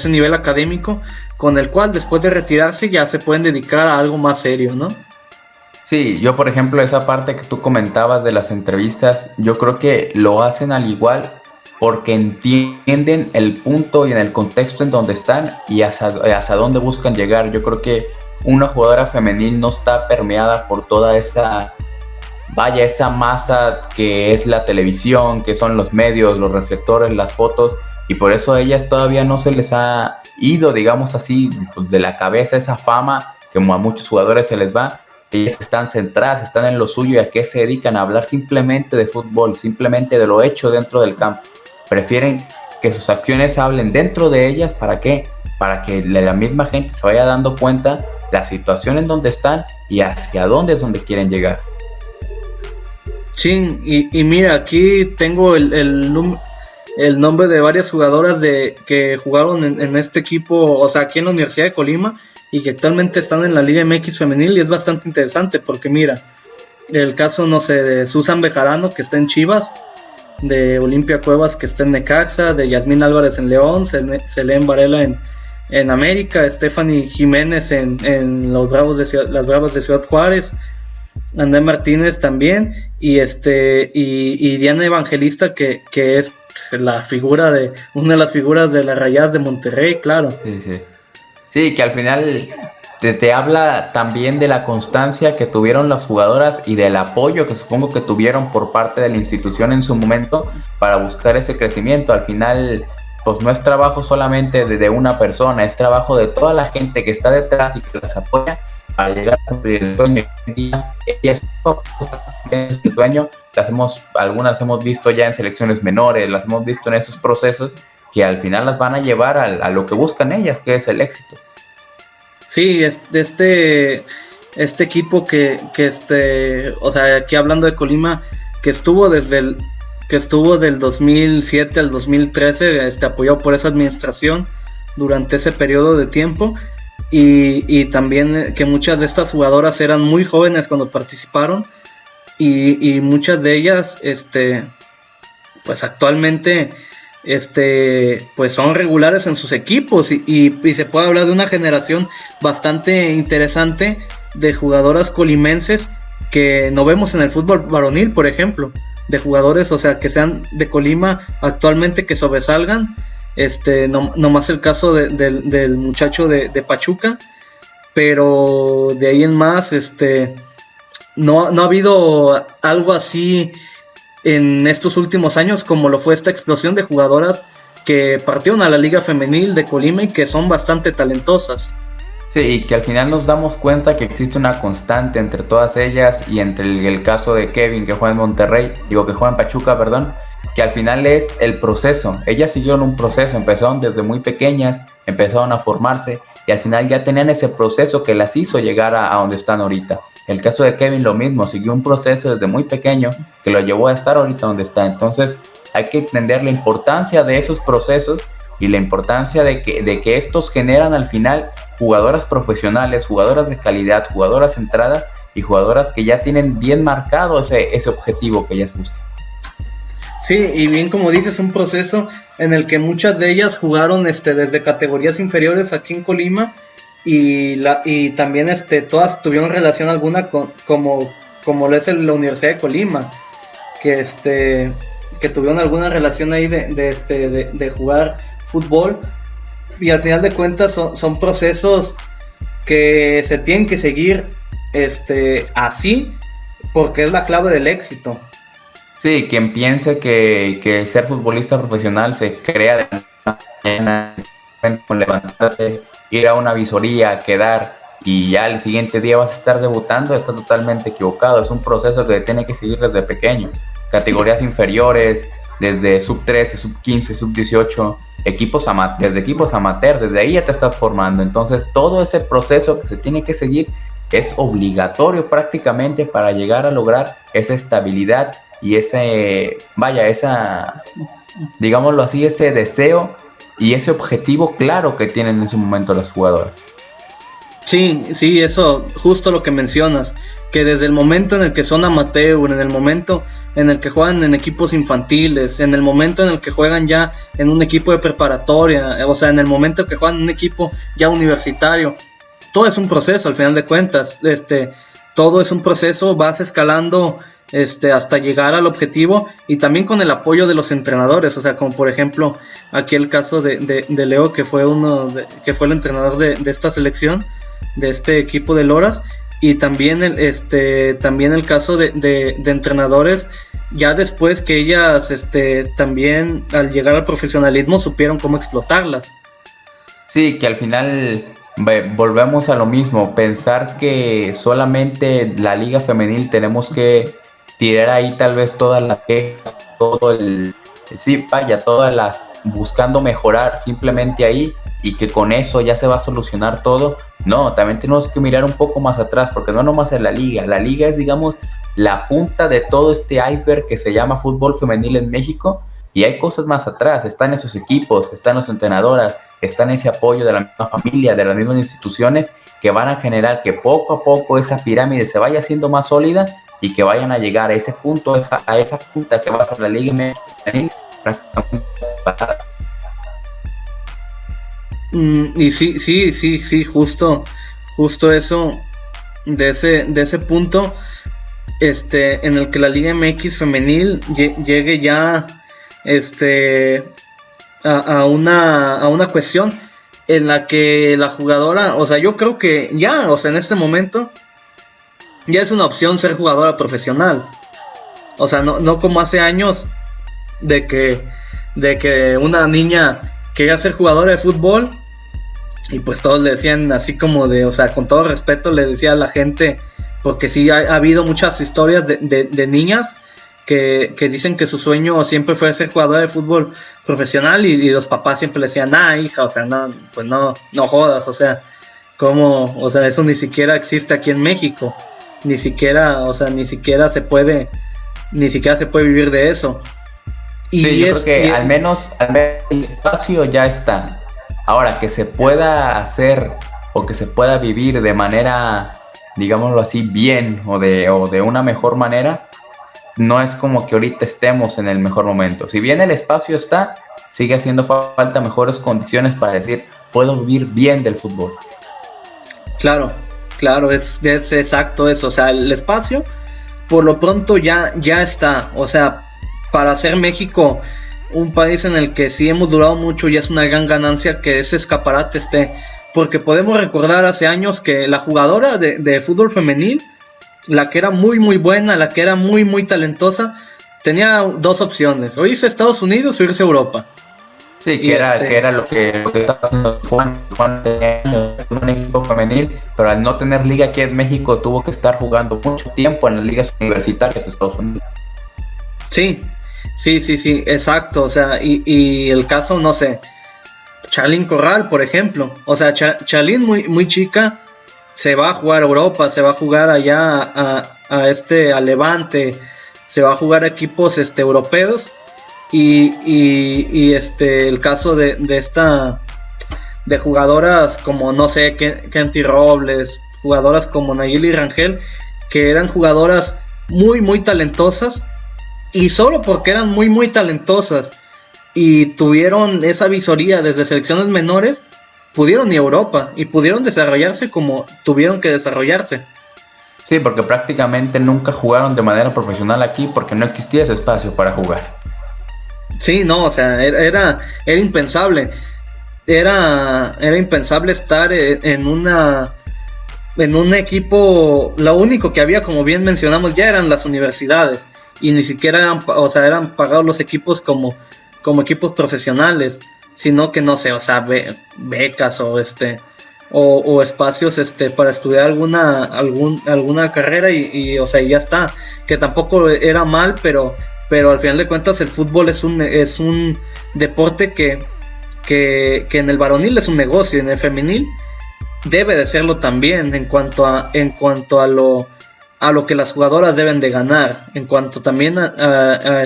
nivel académico con el cual después de retirarse ya se pueden dedicar a algo más serio, ¿no? Sí, yo por ejemplo esa parte que tú comentabas de las entrevistas, yo creo que lo hacen al igual porque entienden el punto y en el contexto en donde están y hasta dónde buscan llegar. Yo creo que una jugadora femenil no está permeada por toda esa masa que es la televisión, que son los medios, los reflectores, las fotos, y por eso a ellas todavía no se les ha ido, digamos así, de la cabeza esa fama que como a muchos jugadores se les va. Ellas están centradas, están en lo suyo y a qué se dedican, a hablar simplemente de fútbol, simplemente de lo hecho dentro del campo. Prefieren que sus acciones hablen dentro de ellas. ¿Para qué? Para que la misma gente se vaya dando cuenta la situación en donde están y hacia dónde es donde quieren llegar. Sí, y mira, aquí tengo el nombre de varias jugadoras que jugaron en este equipo, o sea, aquí en la Universidad de Colima, y que actualmente están en la Liga MX femenil, y es bastante interesante porque mira, el caso, no sé, de Susan Bejarano, que está en Chivas, de Olimpia Cuevas, que está en Necaxa, de Yasmín Álvarez en León, Selene Varela en América, Stephanie Jiménez en las Bravas de Ciudad Juárez, André Martínez también, y Diana Evangelista, que es una de las figuras de las Rayadas de Monterrey, claro. Sí, sí. Sí, que al final te habla también de la constancia que tuvieron las jugadoras y del apoyo que supongo que tuvieron por parte de la institución en su momento para buscar ese crecimiento. Al final, pues no es trabajo solamente de una persona, es trabajo de toda la gente que está detrás y que las apoya para llegar a cumplir el sueño. Ellas el sueño, algunas hemos visto ya en selecciones menores, las hemos visto en esos procesos que al final las van a llevar a lo que buscan ellas, que es el éxito. Sí, este equipo o sea, aquí hablando de Colima, que estuvo del 2007 al 2013, apoyado por esa administración durante ese periodo de tiempo, y también que muchas de estas jugadoras eran muy jóvenes cuando participaron, y muchas de ellas, pues actualmente, pues son regulares en sus equipos, y se puede hablar de una generación bastante interesante de jugadoras colimenses que no vemos en el fútbol varonil, por ejemplo, de jugadores, o sea, que sean de Colima actualmente, que sobresalgan. No más el caso del muchacho de Pachuca, pero de ahí en más, no ha habido algo así en estos últimos años como lo fue esta explosión de jugadoras que partieron a la Liga Femenil de Colima y que son bastante talentosas. Sí, y que al final nos damos cuenta que existe una constante entre todas ellas y entre el caso de Kevin, que juega en Monterrey, que juega en Pachuca, perdón, que al final es el proceso. Ellas siguieron un proceso, empezaron desde muy pequeñas, empezaron a formarse y al final ya tenían ese proceso que las hizo llegar a donde están ahorita. El caso de Kevin lo mismo, siguió un proceso desde muy pequeño que lo llevó a estar ahorita donde está. Entonces hay que entender la importancia de esos procesos y la importancia de que estos generan al final jugadoras profesionales, jugadoras de calidad, jugadoras centradas y jugadoras que ya tienen bien marcado ese objetivo que ellas buscan. Sí, y bien como dices, un proceso en el que muchas de ellas jugaron desde categorías inferiores aquí en Colima, y también todas tuvieron relación alguna como lo es la Universidad de Colima, que tuvieron alguna relación ahí de jugar fútbol, y al final de cuentas son procesos que se tienen que seguir así, porque es la clave del éxito. Sí, quien piense que ser futbolista profesional se crea de mañana, con levantarte, ir a una visoría, quedar y ya el siguiente día vas a estar debutando, está totalmente equivocado. Es un proceso que tiene que seguir desde pequeño. Categorías inferiores, desde sub 13, sub 15, sub 18, desde equipos amateur, desde ahí ya te estás formando. Entonces todo ese proceso que se tiene que seguir es obligatorio prácticamente para llegar a lograr esa estabilidad y digámoslo así, ese deseo y ese objetivo claro que tienen en su momento las jugadoras. Sí, sí, eso, justo lo que mencionas, que desde el momento en el que son amateur, en el momento en el que juegan en equipos infantiles, en el momento en el que juegan ya en un equipo de preparatoria, o sea, en el momento que juegan en un equipo ya universitario, todo es un proceso al final de cuentas, todo es un proceso, vas escalando hasta llegar al objetivo y también con el apoyo de los entrenadores, o sea, como por ejemplo aquí el caso de Leo, que fue que fue el entrenador de esta selección, de este equipo de Loras, y también también el caso de entrenadores ya después que ellas también al llegar al profesionalismo supieron cómo explotarlas. Sí, que al final volvemos a lo mismo, pensar que solamente la liga femenil tenemos que tirar ahí tal vez todas las quejas, todo sí, vaya, todas las buscando mejorar simplemente ahí y que con eso ya se va a solucionar todo. No, también tenemos que mirar un poco más atrás, porque no nomás es la liga es, digamos, la punta de todo este iceberg que se llama fútbol femenil en México, y hay cosas más atrás, están esos equipos, están las entrenadoras, están ese apoyo de la misma familia, de las mismas instituciones, que van a generar que poco a poco esa pirámide se vaya haciendo más sólida y que vayan a llegar a ese punto, a esa punta que va a ser la liga femenil prácticamente paradas. Y sí, justo eso, de ese punto, en el que la Liga MX femenil llegue ya, a una cuestión en la que la jugadora, o sea, yo creo que ya, o sea, en este momento, ya es una opción ser jugadora profesional. O sea, no como hace años de que una niña quería ser jugadora de fútbol y pues todos le decían así como o sea, con todo respeto le decía a la gente, porque sí ha habido muchas historias de niñas que dicen que su sueño siempre fue ser jugadora de fútbol profesional y los papás siempre le decían, hija, o sea, no, pues no jodas, o sea, ¿cómo? O sea, eso ni siquiera existe aquí en México, ni siquiera se puede vivir de eso. Y sí, yo creo que al menos el espacio ya está. Ahora, que se pueda hacer o que se pueda vivir de manera, digámoslo así, bien o de una mejor manera, no es como que ahorita estemos en el mejor momento. Si bien el espacio está, sigue haciendo falta mejores condiciones para decir, puedo vivir bien del fútbol. Claro, es exacto eso. O sea, el espacio, por lo pronto ya está. O sea, para hacer México un país en el que sí hemos durado mucho, ya es una gran ganancia que ese escaparate esté. Porque podemos recordar hace años que la jugadora de fútbol femenil, la que era muy muy buena, la que era muy muy talentosa, tenía dos opciones: o irse a Estados Unidos o irse a Europa. Sí, que era lo que estaba haciendo Juan tenía un equipo femenil, pero al no tener liga aquí en México tuvo que estar jugando mucho tiempo en las ligas universitarias de Estados Unidos. Sí, exacto. O sea, y el caso, no sé, Charlín Corral, por ejemplo. O sea, Charlín muy chica se va a jugar a Europa, se va a jugar allá a Levante, se va a jugar a equipos europeos. Y el caso de jugadoras como, no sé, Kenty Robles, jugadoras como Nayeli Rangel, que eran jugadoras muy muy talentosas, y solo porque eran muy muy talentosas y tuvieron esa visoría desde selecciones menores, pudieron ir a Europa y pudieron desarrollarse como tuvieron que desarrollarse. Sí, porque prácticamente nunca jugaron de manera profesional aquí porque no existía ese espacio para jugar. Sí, no, o sea, era impensable. Era impensable estar en un equipo. Lo único que había, como bien mencionamos, ya eran las universidades, y ni siquiera eran pagados los equipos como equipos profesionales, sino que, no sé, o sea, becas o espacios para estudiar alguna carrera y o sea, ya está, que tampoco era mal, pero al final de cuentas el fútbol es un deporte que en el varonil es un negocio, en el femenil debe de serlo también, en cuanto a lo que las jugadoras deben de ganar, en cuanto también a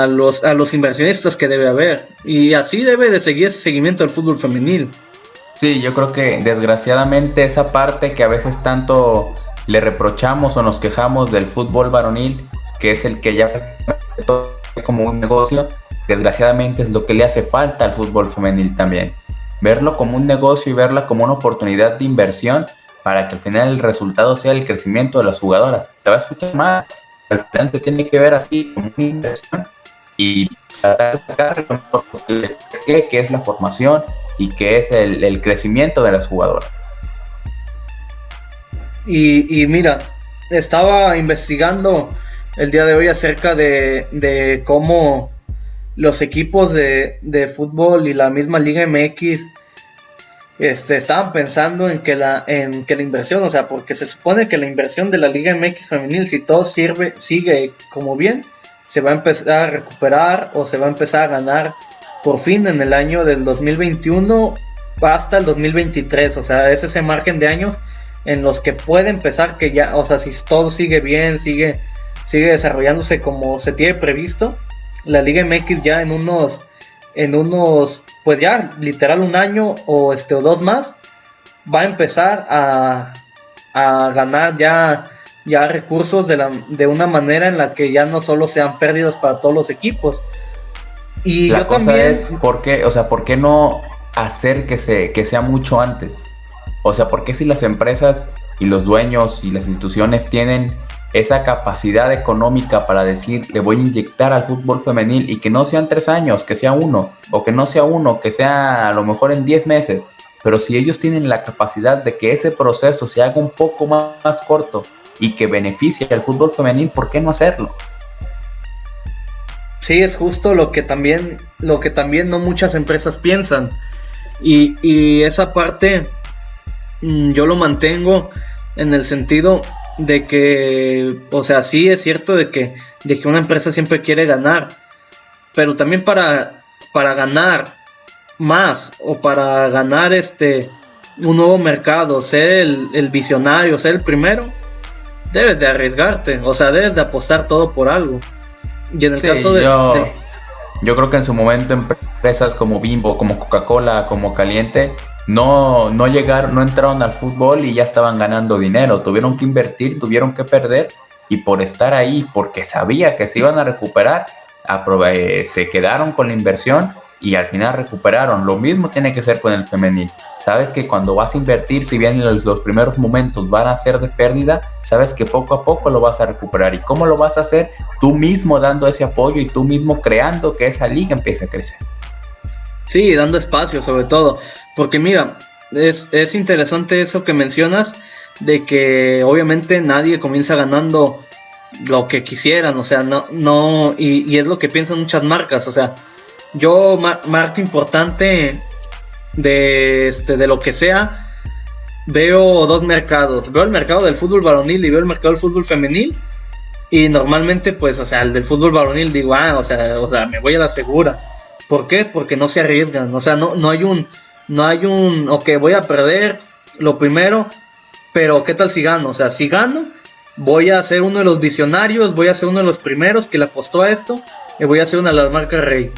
los inversionistas que debe haber, y así debe de seguir ese seguimiento del fútbol femenil. Sí, yo creo que desgraciadamente esa parte que a veces tanto le reprochamos o nos quejamos del fútbol varonil, que es el que ya todo como un negocio, desgraciadamente es lo que le hace falta al fútbol femenil también. Verlo como un negocio y verla como una oportunidad de inversión para que al final el resultado sea el crecimiento de las jugadoras. Se va a escuchar mal, pero al final se tiene que ver así como una inversión y sacar lo mejor posible que es la formación y que es el crecimiento de las jugadoras. Y mira, estaba investigando el día de hoy acerca de cómo los equipos de fútbol y la misma Liga MX estaban pensando en que la inversión, o sea, porque se supone que la inversión de la Liga MX femenil, si todo sigue como bien, se va a empezar a recuperar o se va a empezar a ganar por fin en el año del 2021 hasta el 2023, o sea, es ese margen de años en los que puede empezar que ya, o sea, si todo sigue bien, sigue desarrollándose como se tiene previsto, la Liga MX ya en unos pues ya literal un año o 2 más va a empezar a ganar ya recursos de una manera en la que ya no solo sean pérdidas para todos los equipos. Y la yo cosa también es ¿por qué no hacer que sea mucho antes? O sea, ¿por qué si las empresas y los dueños y las instituciones tienen esa capacidad económica para decir, le voy a inyectar al fútbol femenil y que no sean 3 años, que sea 1, o que no sea 1, que sea a lo mejor en 10 meses, pero si ellos tienen la capacidad de que ese proceso se haga un poco más corto y que beneficie al fútbol femenil, ¿por qué no hacerlo? sí es justo lo que también no muchas empresas piensan, y esa parte yo lo mantengo en el sentido de que, o sea, sí es cierto de que una empresa siempre quiere ganar, pero también para ganar más o para ganar un nuevo mercado, ser el visionario, ser el primero, debes de arriesgarte, o sea, debes de apostar todo por algo. Y en el caso yo creo que en su momento empresas como Bimbo, como Coca-Cola, como Caliente no entraron al fútbol y ya estaban ganando dinero, tuvieron que invertir, tuvieron que perder, y por estar ahí, porque sabía que se iban a recuperar, se quedaron con la inversión y al final recuperaron. Lo mismo tiene que ser con el femenil. Sabes que cuando vas a invertir, si bien los primeros momentos van a ser de pérdida, sabes que poco a poco lo vas a recuperar. ¿Y cómo lo vas a hacer? Tú mismo dando ese apoyo y tú mismo creando que esa liga empiece a crecer. Sí, dando espacio sobre todo, porque mira, es interesante eso que mencionas, de que obviamente nadie comienza ganando lo que quisieran, o sea, no y es lo que piensan muchas marcas, o sea, yo marca importante de lo que sea, veo 2 mercados, veo el mercado del fútbol varonil y veo el mercado del fútbol femenil, y normalmente pues, o sea, el del fútbol varonil digo, o sea, me voy a la segura. ¿Por qué? Porque no se arriesgan, o sea, no hay un, ok, voy a perder lo primero, pero ¿qué tal si gano? O sea, si gano, voy a ser uno de los visionarios, voy a ser uno de los primeros que le apostó a esto, y voy a ser una de las marcas rey.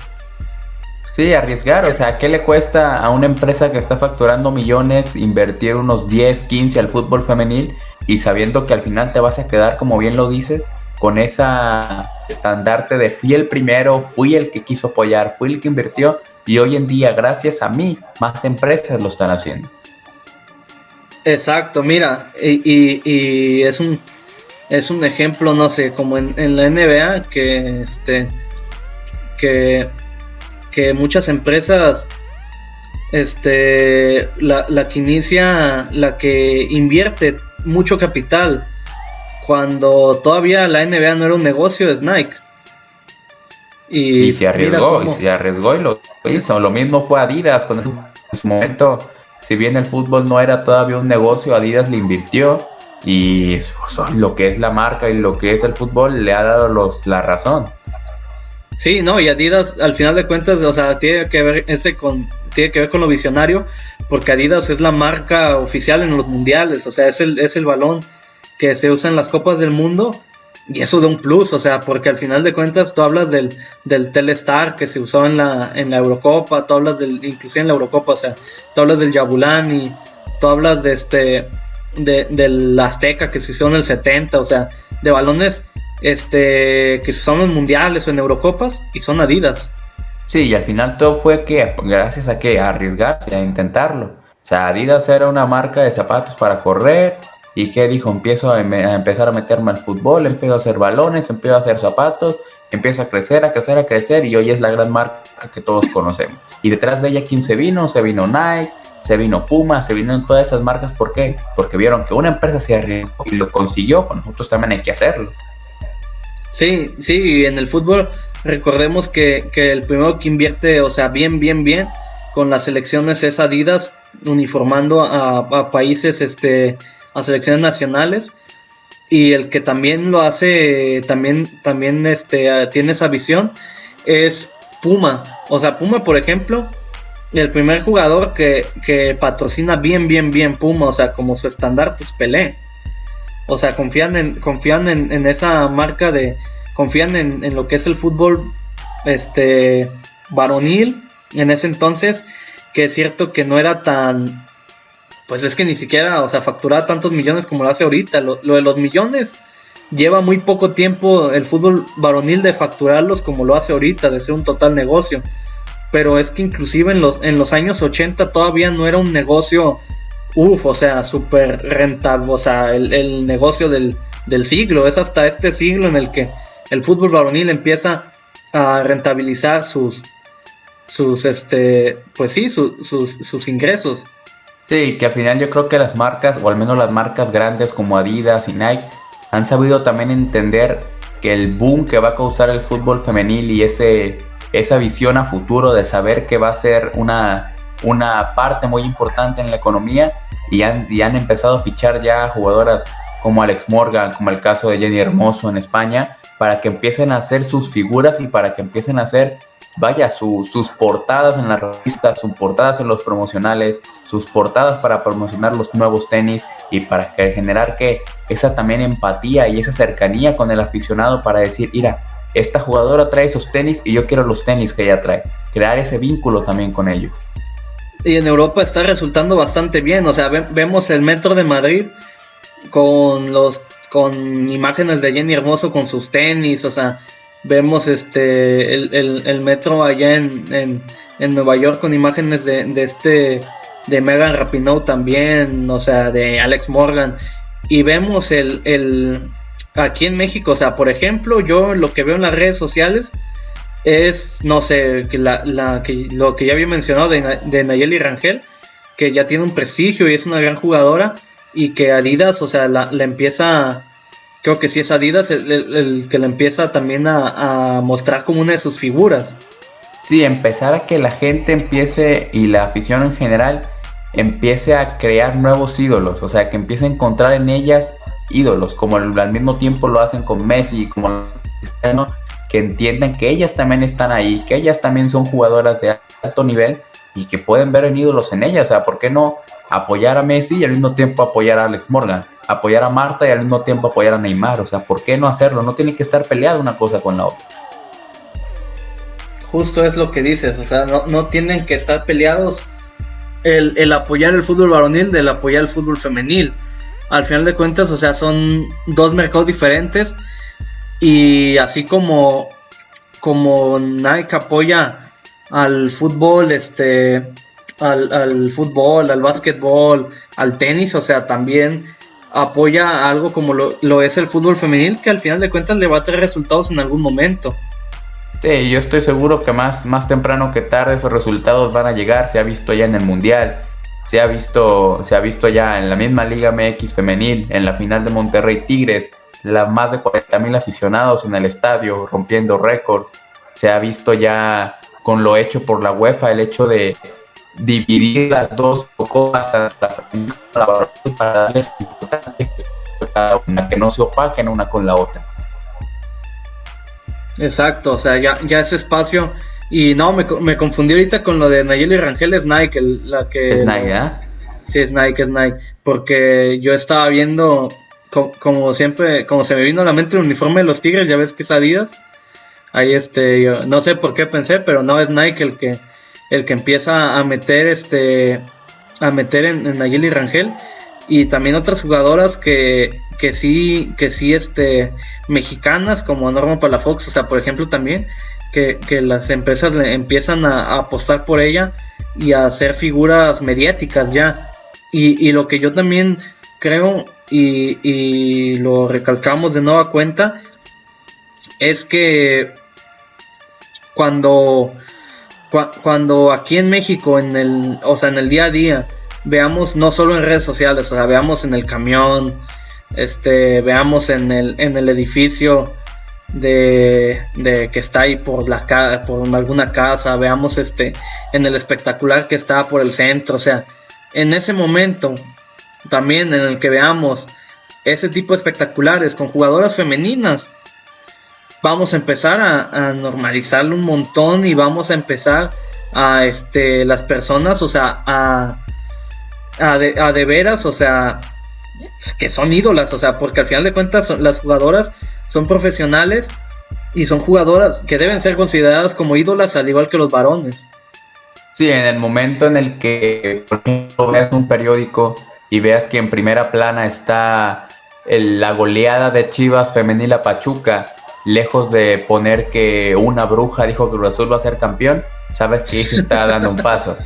Sí, arriesgar, o sea, ¿qué le cuesta a una empresa que está facturando millones invertir unos 10, 15 al fútbol femenil y sabiendo que al final te vas a quedar, como bien lo dices, con esa estandarte de fui el primero, fui el que quiso apoyar, fui el que invirtió, y hoy en día, gracias a mí, más empresas lo están haciendo? Exacto, mira, y es un ejemplo, no sé, como en la NBA, que muchas empresas, la que inicia, la que invierte mucho capital cuando todavía la NBA no era un negocio, es Nike. Y se arriesgó, y lo hizo. Lo mismo fue Adidas en su momento. Si bien el fútbol no era todavía un negocio, Adidas le invirtió, y lo que es la marca y lo que es el fútbol le ha dado la razón. Sí, no, y Adidas al final de cuentas, o sea, tiene que ver con lo visionario, porque Adidas es la marca oficial en los mundiales, o sea, es el balón que se usa en las copas del mundo, Y eso da un plus, o sea, porque al final de cuentas tú hablas del Telestar que se usó en la Eurocopa, tú hablas inclusive en la Eurocopa, o sea, tú hablas del Yabulani, tú hablas del Azteca que se usó en el 70, o sea, de balones que se usaron en mundiales o en Eurocopas y son Adidas. Sí, y al final todo fue que, gracias a que arriesgarse a intentarlo. O sea, Adidas era una marca de zapatos para correr. ¿Y qué dijo? Empiezo a empezar a meterme al fútbol, empiezo a hacer balones, empiezo a hacer zapatos, empiezo a crecer, a crecer, a crecer, y hoy es la gran marca que todos conocemos. Y detrás de ella, ¿quién se vino? Se vino Nike, se vino Puma, se vino todas esas marcas. ¿Por qué? Porque vieron que una empresa se arriesgó y lo consiguió, pues nosotros también hay que hacerlo. Sí, sí, en el fútbol recordemos que el primero que invierte, o sea, bien con las selecciones es Adidas, uniformando a países, a selecciones nacionales, y el que también lo hace, también tiene esa visión, es Puma. O sea, Puma, por ejemplo, el primer jugador que patrocina bien Puma, o sea, como su estandarte es Pelé. O sea, confían en esa marca confían en lo que es el fútbol varonil en ese entonces, que es cierto que no era tan, pues es que ni siquiera, o sea, facturaba tantos millones como lo hace ahorita. Lo de los millones lleva muy poco tiempo el fútbol varonil de facturarlos como lo hace ahorita, de ser un total negocio. Pero es que inclusive en los años 80 todavía no era un negocio, o sea, súper rentable, o sea, el negocio del siglo. Es hasta este siglo en el que el fútbol varonil empieza a rentabilizar sus ingresos. Sí, que al final yo creo que las marcas, o al menos las marcas grandes como Adidas y Nike, han sabido también entender que el boom que va a causar el fútbol femenil y esa visión a futuro de saber que va a ser una parte muy importante en la economía, y han empezado a fichar ya jugadoras como Alex Morgan, como el caso de Jenny Hermoso en España, para que empiecen a hacer sus figuras y para que empiecen a hacer, vaya, sus portadas en las revistas, sus portadas en los promocionales, sus portadas para promocionar los nuevos tenis, y para generar que esa también empatía y esa cercanía con el aficionado para decir, mira, esta jugadora trae esos tenis y yo quiero los tenis que ella trae. Crear ese vínculo también con ellos. Y en Europa está resultando bastante bien, o sea, vemos el Metro de Madrid con imágenes de Jenny Hermoso con sus tenis, o sea, vemos el metro allá en Nueva York con imágenes de Megan Rapinoe también, o sea, de Alex Morgan, y vemos aquí en México, o sea, por ejemplo, yo lo que veo en las redes sociales es, no sé, que lo que ya había mencionado de Nayeli Rangel, que ya tiene un prestigio y es una gran jugadora, y que Adidas, o sea, la empieza, creo que sí es Adidas el que la empieza también a mostrar como una de sus figuras. Sí, empezar a que la gente empiece, y la afición en general empiece a crear nuevos ídolos, o sea, que empiece a encontrar en ellas ídolos, como al mismo tiempo lo hacen con Messi, como Cristiano, que entiendan que ellas también están ahí, que ellas también son jugadoras de alto nivel y que pueden ver en ídolos en ellas. O sea, ¿por qué no apoyar a Messi y al mismo tiempo apoyar a Alex Morgan? Apoyar a Marta y al mismo tiempo apoyar a Neymar. O sea, ¿por qué no hacerlo? No tiene que estar peleada una cosa con la otra. Justo es lo que dices, o sea, no tienen que estar peleados el apoyar el fútbol varonil del apoyar el fútbol femenil. Al final de cuentas, o sea, son dos mercados diferentes, y así como Nike apoya al fútbol, al fútbol, al básquetbol, al tenis, o sea, también apoya algo como lo es el fútbol femenil, que al final de cuentas le va a traer resultados en algún momento. Sí, yo estoy seguro que más temprano que tarde esos resultados van a llegar. Se ha visto ya en el Mundial, se ha visto ya en la misma Liga MX femenil, en la final de Monterrey Tigres, más de 40,000 aficionados en el estadio rompiendo récords. Se ha visto ya con lo hecho por la UEFA, el hecho de dividir las dos copas para darles importancia cada una, que no se opaquen una con la otra. Exacto, o sea, ya ese espacio. Y no, me confundí ahorita con lo de Nayeli Rangel. Es Nike Es Nike, ¿eh? Sí, es Nike, porque yo estaba viendo como siempre, como se me vino a la mente el uniforme de los Tigres, ya ves que es Adidas. Ahí yo no sé por qué pensé, pero no es Nike el que empieza a meter en Nayeli Rangel, y también otras jugadoras que sí mexicanas, como Norma Palafox, o sea, por ejemplo, también que las empresas le empiezan a apostar por ella y a hacer figuras mediáticas ya. Y lo que yo también creo, y lo recalcamos de nueva cuenta, es que cuando aquí en México, en el día a día, veamos no solo en redes sociales, o sea, veamos en el camión, veamos en el edificio de que está ahí por alguna casa, veamos en el espectacular que está por el centro, o sea, en ese momento también en el que veamos ese tipo de espectaculares con jugadoras femeninas, vamos a empezar a normalizarlo un montón, y vamos a empezar a las personas, o sea, a de veras, o sea, que son ídolas, o sea, porque al final de cuentas las jugadoras son profesionales y son jugadoras que deben ser consideradas como ídolas, al igual que los varones. Sí, en el momento en el que, por ejemplo, veas un periódico y veas que en primera plana está la goleada de Chivas femenil a Pachuca, lejos de poner que una bruja dijo que Cruz Azul va a ser campeón, sabes que ahí se está dando un paso.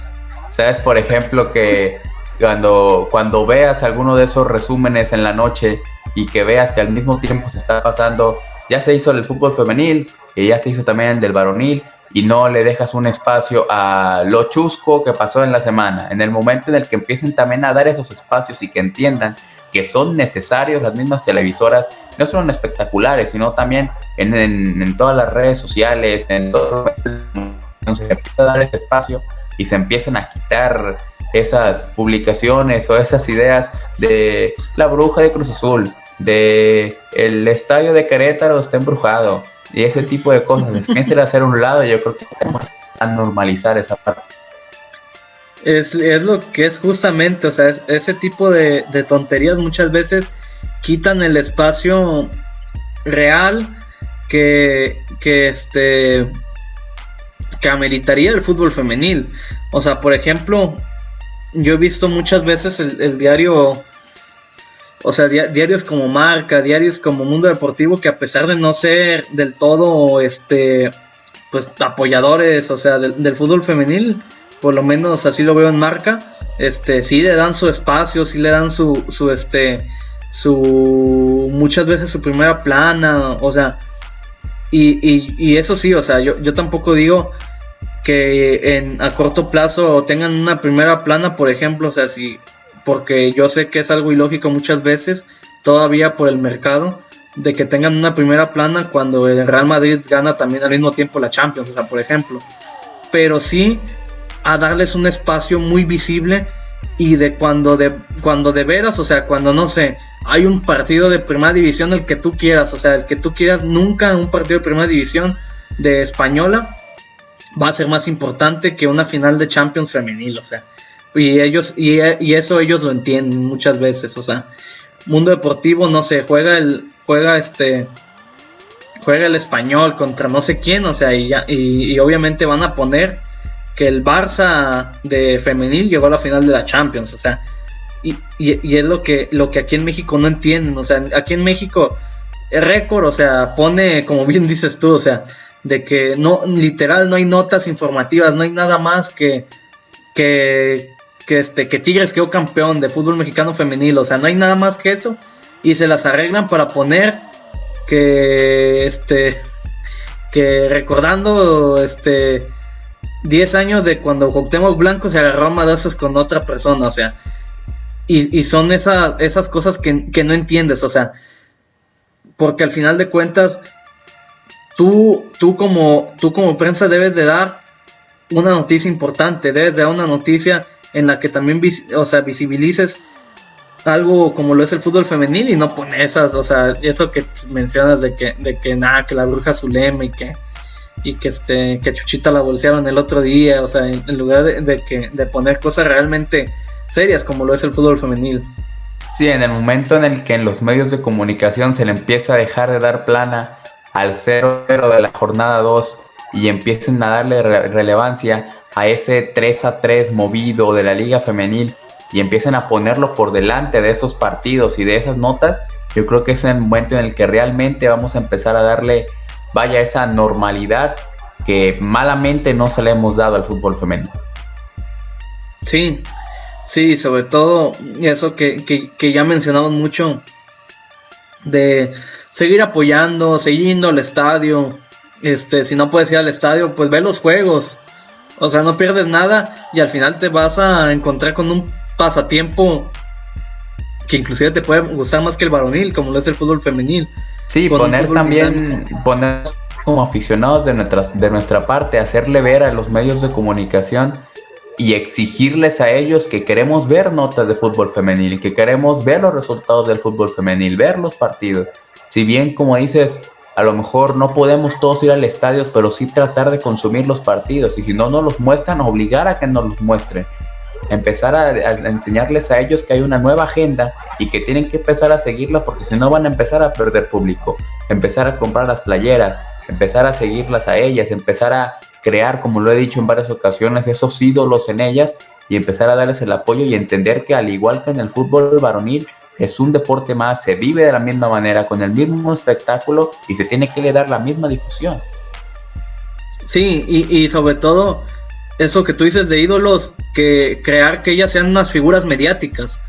Sabes, por ejemplo, que cuando veas alguno de esos resúmenes en la noche y que veas que al mismo tiempo se está pasando, ya se hizo el fútbol femenil y ya se hizo también el del varonil, y no le dejas un espacio a lo chusco que pasó en la semana. En el momento en el que empiecen también a dar esos espacios y que entiendan que son necesarios las mismas televisoras, no solo en espectaculares, sino también en todas las redes sociales, en todo, se empieza a dar ese espacio y se empiezan a quitar esas publicaciones o esas ideas de la bruja de Cruz Azul, de el estadio de Querétaro está embrujado, y ese tipo de cosas. Les piensen hacer un lado, y yo creo que tenemos que normalizar esa parte. Es lo que es justamente, o sea, ese tipo de tonterías muchas veces quitan el espacio real que ameritaría el fútbol femenil. O sea, por ejemplo, yo he visto muchas veces el diario, o sea, diarios como Marca, diarios como Mundo Deportivo, que a pesar de no ser del todo, pues apoyadores, o sea, del fútbol femenil, por lo menos así lo veo en Marca, sí le dan su espacio, sí le dan su muchas veces su primera plana, o sea, y eso sí, o sea, yo tampoco digo que a corto plazo tengan una primera plana, por ejemplo, o sea, sí, porque yo sé que es algo ilógico muchas veces, todavía por el mercado, de que tengan una primera plana cuando el Real Madrid gana también al mismo tiempo la Champions, o sea, por ejemplo, pero sí a darles un espacio muy visible, y de cuando de veras, o sea, cuando no sé, hay un partido de primera división, el que tú quieras, o sea, el que tú quieras, nunca un partido de primera división de española va a ser más importante que una final de Champions femenil, o sea, y eso ellos lo entienden muchas veces, o sea, Mundo Deportivo, no sé, juega el Español contra no sé quién, o sea, y obviamente van a poner que el Barça de femenil llegó a la final de la Champions, o sea, y es lo que aquí en México no entienden, o sea, aquí en México el récord, o sea, pone, como bien dices tú, o sea, de que no, literal, no hay notas informativas, no hay nada más que Tigres quedó campeón de fútbol mexicano femenil, o sea, no hay nada más que eso, y se las arreglan para poner que recordando 10 años de cuando Cuauhtémoc Blanco se agarró a madrazos con otra persona, o sea, y son esas cosas que no entiendes, o sea, porque al final de cuentas tú como prensa debes de dar una noticia importante, debes de dar una noticia en la que también visibilices algo como lo es el fútbol femenil, y no poner esas, o sea, eso que mencionas de que nada, que la bruja Zulema y que Chuchita la bolsearon el otro día, o sea, en lugar de poner cosas realmente serias como lo es el fútbol femenil. Sí, en el momento en el que en los medios de comunicación se le empieza a dejar de dar plana al 0-0 de la jornada 2 y empiecen a darle relevancia a ese 3-3 movido de la Liga Femenil y empiecen a ponerlo por delante de esos partidos y de esas notas, yo creo que es el momento en el que realmente vamos a empezar a darle, vaya, esa normalidad que malamente no se le hemos dado al fútbol femenino. Sí, sí, sobre todo eso que ya mencionamos mucho, de seguir apoyando, seguir yendo al estadio. Si no puedes ir al estadio, pues ve los juegos. O sea, no pierdes nada y al final te vas a encontrar con un pasatiempo que inclusive te puede gustar más que el varonil, como lo es el fútbol femenil. Sí, poner también, poner como aficionados de nuestra parte, hacerle ver a los medios de comunicación y exigirles a ellos que queremos ver notas de fútbol femenil, que queremos ver los resultados del fútbol femenil, ver los partidos. Si bien, como dices, a lo mejor no podemos todos ir al estadio, pero sí tratar de consumir los partidos. Y si no nos los muestran, obligar a que nos los muestren. Empezar a enseñarles a ellos que hay una nueva agenda y que tienen que empezar a seguirla, porque si no van a empezar a perder público. Empezar a comprar las playeras, empezar a seguirlas a ellas, empezar a crear, como lo he dicho en varias ocasiones, esos ídolos en ellas y empezar a darles el apoyo y entender que al igual que en el fútbol varonil, es un deporte más, se vive de la misma manera, con el mismo espectáculo y se tiene que le dar la misma difusión. Sí, y sobre todo eso que tú dices de ídolos, que crear que ellas sean unas figuras mediáticas.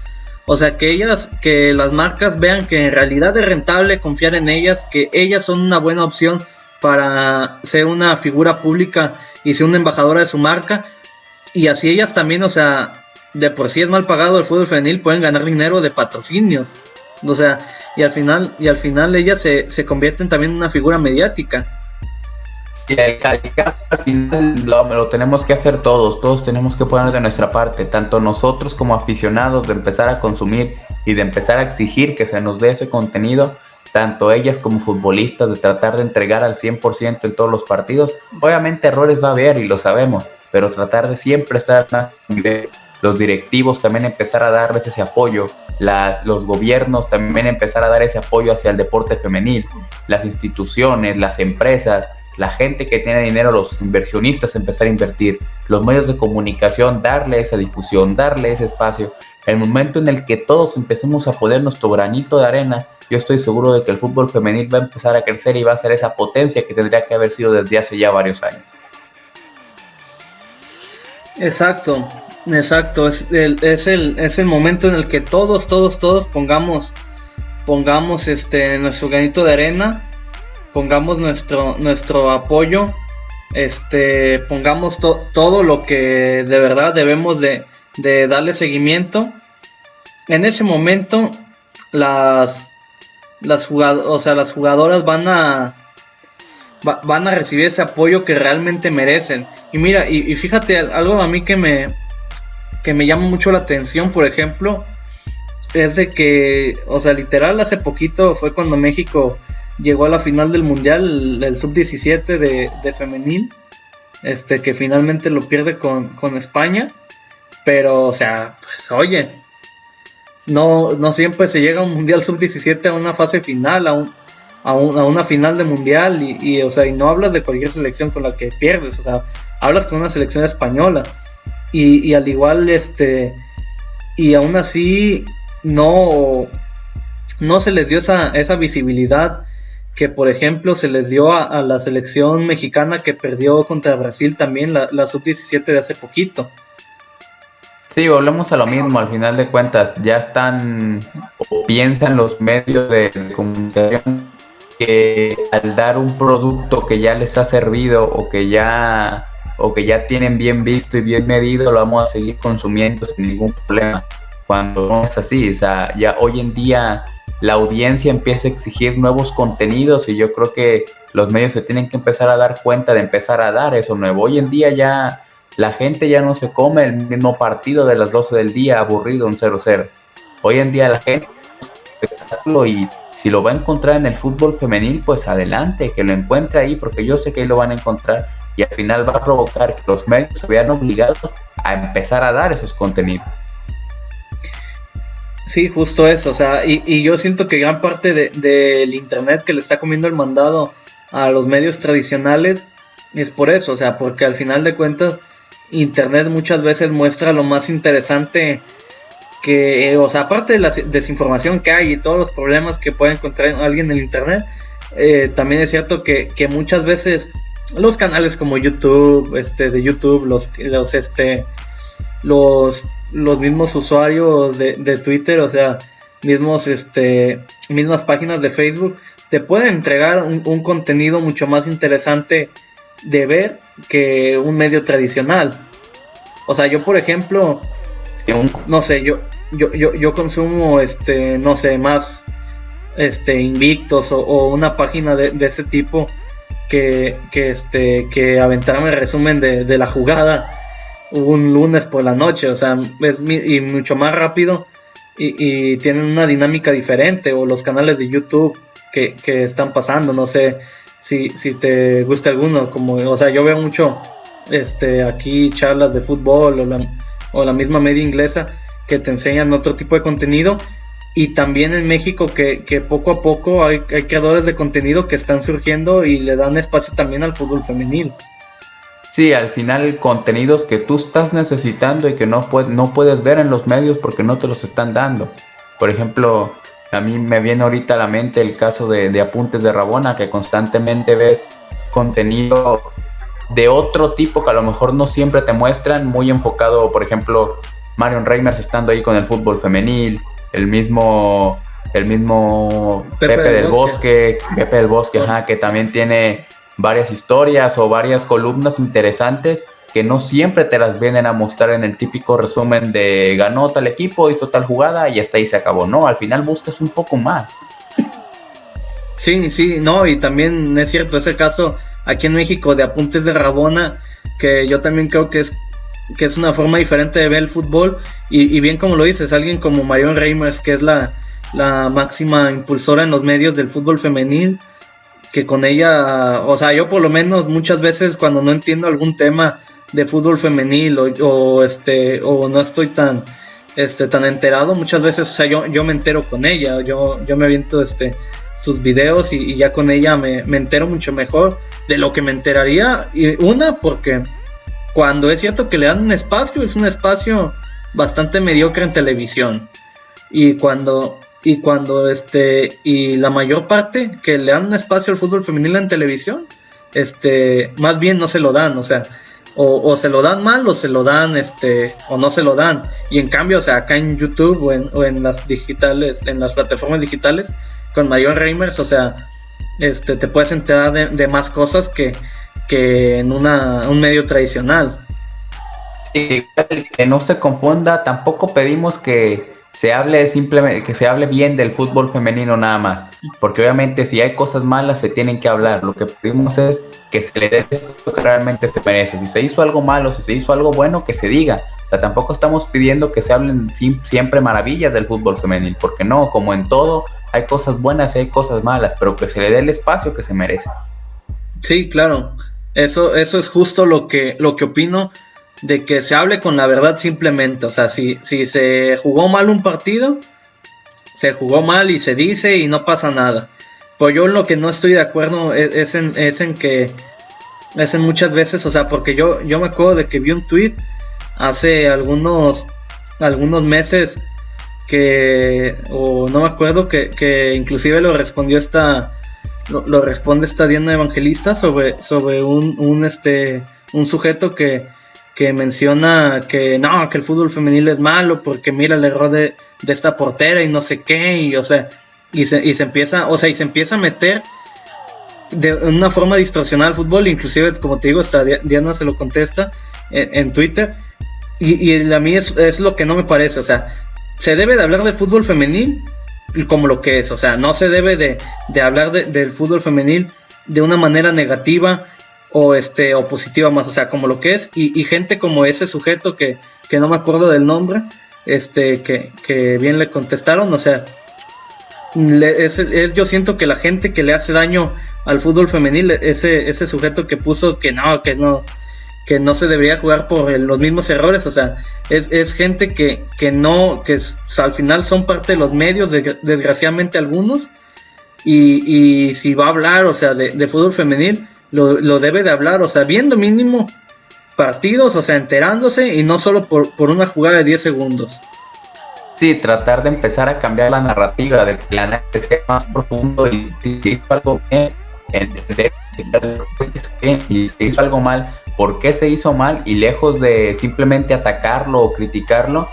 O sea, que las marcas vean que en realidad es rentable confiar en ellas, que ellas son una buena opción para ser una figura pública y ser una embajadora de su marca. Y así ellas también, o sea, de por sí es mal pagado el fútbol femenil, pueden ganar dinero de patrocinios. O sea, y al final ellas se convierten también en una figura mediática. Y al final lo tenemos que hacer todos tenemos que poner de nuestra parte, tanto nosotros como aficionados, de empezar a consumir y de empezar a exigir que se nos dé ese contenido, tanto ellas como futbolistas, de tratar de entregar al 100% en todos los partidos. Obviamente errores va a haber y lo sabemos, pero tratar de siempre estar a nivel. Los directivos también empezar a darles ese apoyo, los gobiernos también empezar a dar ese apoyo hacia el deporte femenil, las instituciones, las empresas, la gente que tiene dinero, los inversionistas empezar a invertir, los medios de comunicación darle esa difusión, darle ese espacio. El momento en el que todos empecemos a poner nuestro granito de arena, yo estoy seguro de que el fútbol femenil va a empezar a crecer y va a ser esa potencia que tendría que haber sido desde hace ya varios años. Exacto, es el momento en el que todos pongamos nuestro granito de arena, pongamos nuestro apoyo, pongamos todo lo que de verdad debemos de darle seguimiento. En ese momento las jugadoras van a recibir ese apoyo que realmente merecen. Y mira, y fíjate, algo a mí que me llama mucho la atención, por ejemplo, es de que, o sea, literal hace poquito fue cuando México llegó a la final del mundial, el sub-17 de femenil, que finalmente lo pierde con España. Pero, o sea, pues oye, no siempre se llega a un mundial sub-17, a una fase final, a una final de mundial, y o sea, y no hablas de cualquier selección con la que pierdes, o sea, hablas con una selección española, y al igual, y aún así no se les dio esa visibilidad que, por ejemplo, se les dio a la selección mexicana que perdió contra Brasil también, la sub-17 de hace poquito. Sí, volvemos a lo mismo, al final de cuentas, ya están, o piensan los medios de comunicación que al dar un producto que ya les ha servido o que ya tienen bien visto y bien medido, lo vamos a seguir consumiendo sin ningún problema, cuando no es así. O sea, ya hoy en día la audiencia empieza a exigir nuevos contenidos y yo creo que los medios se tienen que empezar a dar cuenta de empezar a dar eso nuevo. Hoy en día ya la gente ya no se come el mismo partido de las 12 del día aburrido, un 0-0. Hoy en día la gente espectáculo, y si lo va a encontrar en el fútbol femenil, pues adelante, que lo encuentre ahí, porque yo sé que ahí lo van a encontrar y al final va a provocar que los medios se vean obligados a empezar a dar esos contenidos. Sí, justo eso, o sea, y yo siento que gran parte del internet que le está comiendo el mandado a los medios tradicionales es por eso, o sea, porque al final de cuentas internet muchas veces muestra lo más interesante que, o sea, aparte de la desinformación que hay y todos los problemas que puede encontrar alguien en el internet, también es cierto que muchas veces los canales como YouTube, de YouTube, los mismos usuarios de Twitter, o sea, mismas páginas de Facebook, te pueden entregar un contenido mucho más interesante de ver que un medio tradicional. O sea, yo por ejemplo, no sé, yo consumo, no sé, más, Invictos o una página de ese tipo que aventarme el resumen de la jugada un lunes por la noche, o sea, y mucho más rápido y tienen una dinámica diferente, o los canales de YouTube que están pasando, no sé si te gusta alguno, como, o sea, yo veo mucho aquí charlas de fútbol o la misma media inglesa que te enseñan otro tipo de contenido, y también en México que poco a poco hay creadores de contenido que están surgiendo y le dan espacio también al fútbol femenil. Sí, al final contenidos que tú estás necesitando y que no puedes ver en los medios porque no te los están dando. Por ejemplo, a mí me viene ahorita a la mente el caso de Apuntes de Rabona, que constantemente ves contenido de otro tipo que a lo mejor no siempre te muestran, muy enfocado, por ejemplo, Marion Reimers estando ahí con el fútbol femenil, el mismo Pepe del Bosque, ajá, que también tiene varias historias o varias columnas interesantes que no siempre te las vienen a mostrar en el típico resumen de ganó tal equipo, hizo tal jugada y hasta ahí se acabó. No, al final buscas un poco más. Sí, no, y también es cierto ese caso aquí en México de Apuntes de Rabona, que yo también creo que es una forma diferente de ver el fútbol, y bien como lo dices, alguien como Marion Reimers, que es la máxima impulsora en los medios del fútbol femenil, que con ella, o sea, yo por lo menos muchas veces cuando no entiendo algún tema de fútbol femenil o no estoy tan enterado, muchas veces, o sea, yo me entero con ella, yo me aviento sus videos y ya con ella me entero mucho mejor de lo que me enteraría, y porque cuando es cierto que le dan un espacio, es un espacio bastante mediocre en televisión, y cuando y la mayor parte que le dan un espacio al fútbol femenil en televisión, más bien no se lo dan, o sea, o se lo dan mal, o se lo dan, o no se lo dan, y en cambio, o sea, acá en YouTube o en las digitales, en las plataformas digitales, con Marion Reimers, o sea, te puedes enterar de más cosas que en un medio tradicional. Sí, que no se confunda, tampoco pedimos que se hable simplemente, que se hable bien del fútbol femenino nada más, porque obviamente si hay cosas malas se tienen que hablar. Lo que pedimos es que se le dé lo que realmente se merece. Si se hizo algo malo, si se hizo algo bueno, que se diga. O sea, tampoco estamos pidiendo que se hablen siempre maravillas del fútbol femenil, porque no, como en todo, hay cosas buenas y hay cosas malas, pero que se le dé el espacio que se merece. Sí, claro, eso es justo lo que opino, de que se hable con la verdad simplemente. O sea, si se jugó mal un partido, se jugó mal y se dice y no pasa nada. Pero yo en lo que no estoy de acuerdo es en que muchas veces, o sea, porque yo me acuerdo de que vi un tweet hace algunos meses o no me acuerdo, que inclusive lo respondió lo responde esta Diana Evangelista sobre un sujeto que menciona que no, que el fútbol femenil es malo porque mira el error de esta portera y no sé qué, y o sea, y se empieza a meter de una forma distorsionada al fútbol. Inclusive, como te digo, hasta Diana se lo contesta en Twitter, y a mí es lo que no me parece. O sea, se debe de hablar del fútbol femenil como lo que es, o sea, no se debe de hablar del fútbol femenil de una manera negativa o positiva más, o sea, como lo que es, y gente como ese sujeto que no me acuerdo del nombre, que bien le contestaron, o sea, yo siento que la gente que le hace daño al fútbol femenil, ese sujeto que puso que que no se debería jugar por los mismos errores, o sea, es gente que o sea, al final son parte de los medios, desgraciadamente algunos, y si va a hablar, o sea, de fútbol femenil, lo debe de hablar, o sea, viendo mínimo partidos, o sea, enterándose, y no solo por una jugada de 10 segundos. Sí, tratar de empezar a cambiar la narrativa, de que la análisis sea más profundo y si se hizo algo bien, entender y se hizo algo mal, por qué se hizo mal, y lejos de simplemente atacarlo o criticarlo,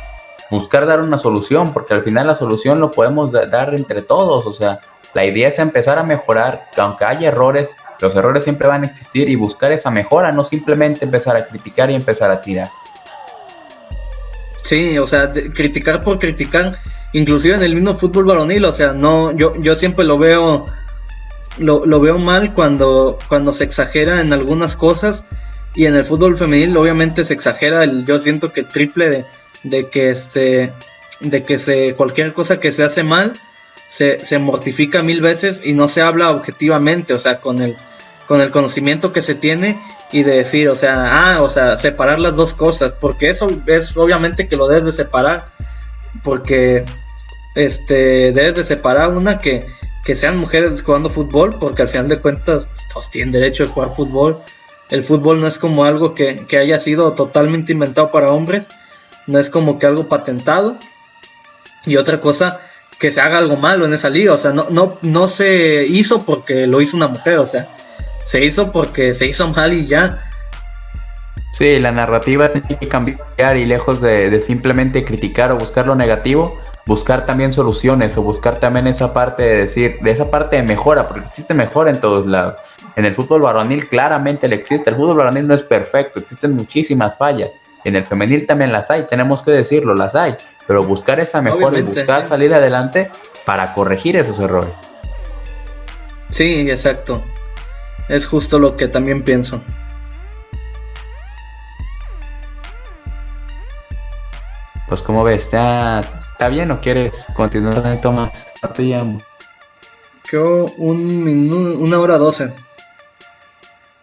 buscar dar una solución, porque al final la solución lo podemos dar entre todos. O sea, la idea es empezar a mejorar, que aunque haya errores, los errores siempre van a existir, y buscar esa mejora, no simplemente empezar a criticar y empezar a tirar. Sí, o sea, criticar por criticar, inclusive en el mismo fútbol varonil, o sea, no, yo siempre lo veo mal cuando se exagera en algunas cosas, y en el fútbol femenil obviamente se exagera yo siento que el triple de que cualquier cosa que se hace mal se mortifica 1000 veces y no se habla objetivamente, o sea, con el conocimiento que se tiene, y de decir, o sea, separar las dos cosas, porque eso es obviamente que lo debes de separar, porque debes de separar una que sean mujeres jugando fútbol, porque al final de cuentas pues, todos tienen derecho de jugar fútbol. El fútbol no es como algo que haya sido totalmente inventado para hombres, no es como que algo patentado. Y otra cosa, que se haga algo malo en esa liga, o sea, no se hizo porque lo hizo una mujer, o sea, se hizo porque se hizo mal y ya. Sí, la narrativa tiene que cambiar, y lejos de simplemente criticar o buscar lo negativo, buscar también soluciones, o buscar también esa parte de decir, de esa parte de mejora, porque existe mejora en todos lados. En el fútbol varonil claramente le existe, el fútbol varonil no es perfecto, existen muchísimas fallas. En el femenil también las hay, tenemos que decirlo, las hay, pero buscar esa mejora, obviamente, y buscar salir adelante para corregir esos errores. Sí, exacto. Es justo lo que también pienso. Pues como ves, ¿está bien o quieres continuar, Tomás? No te llamo. Creo 1:12.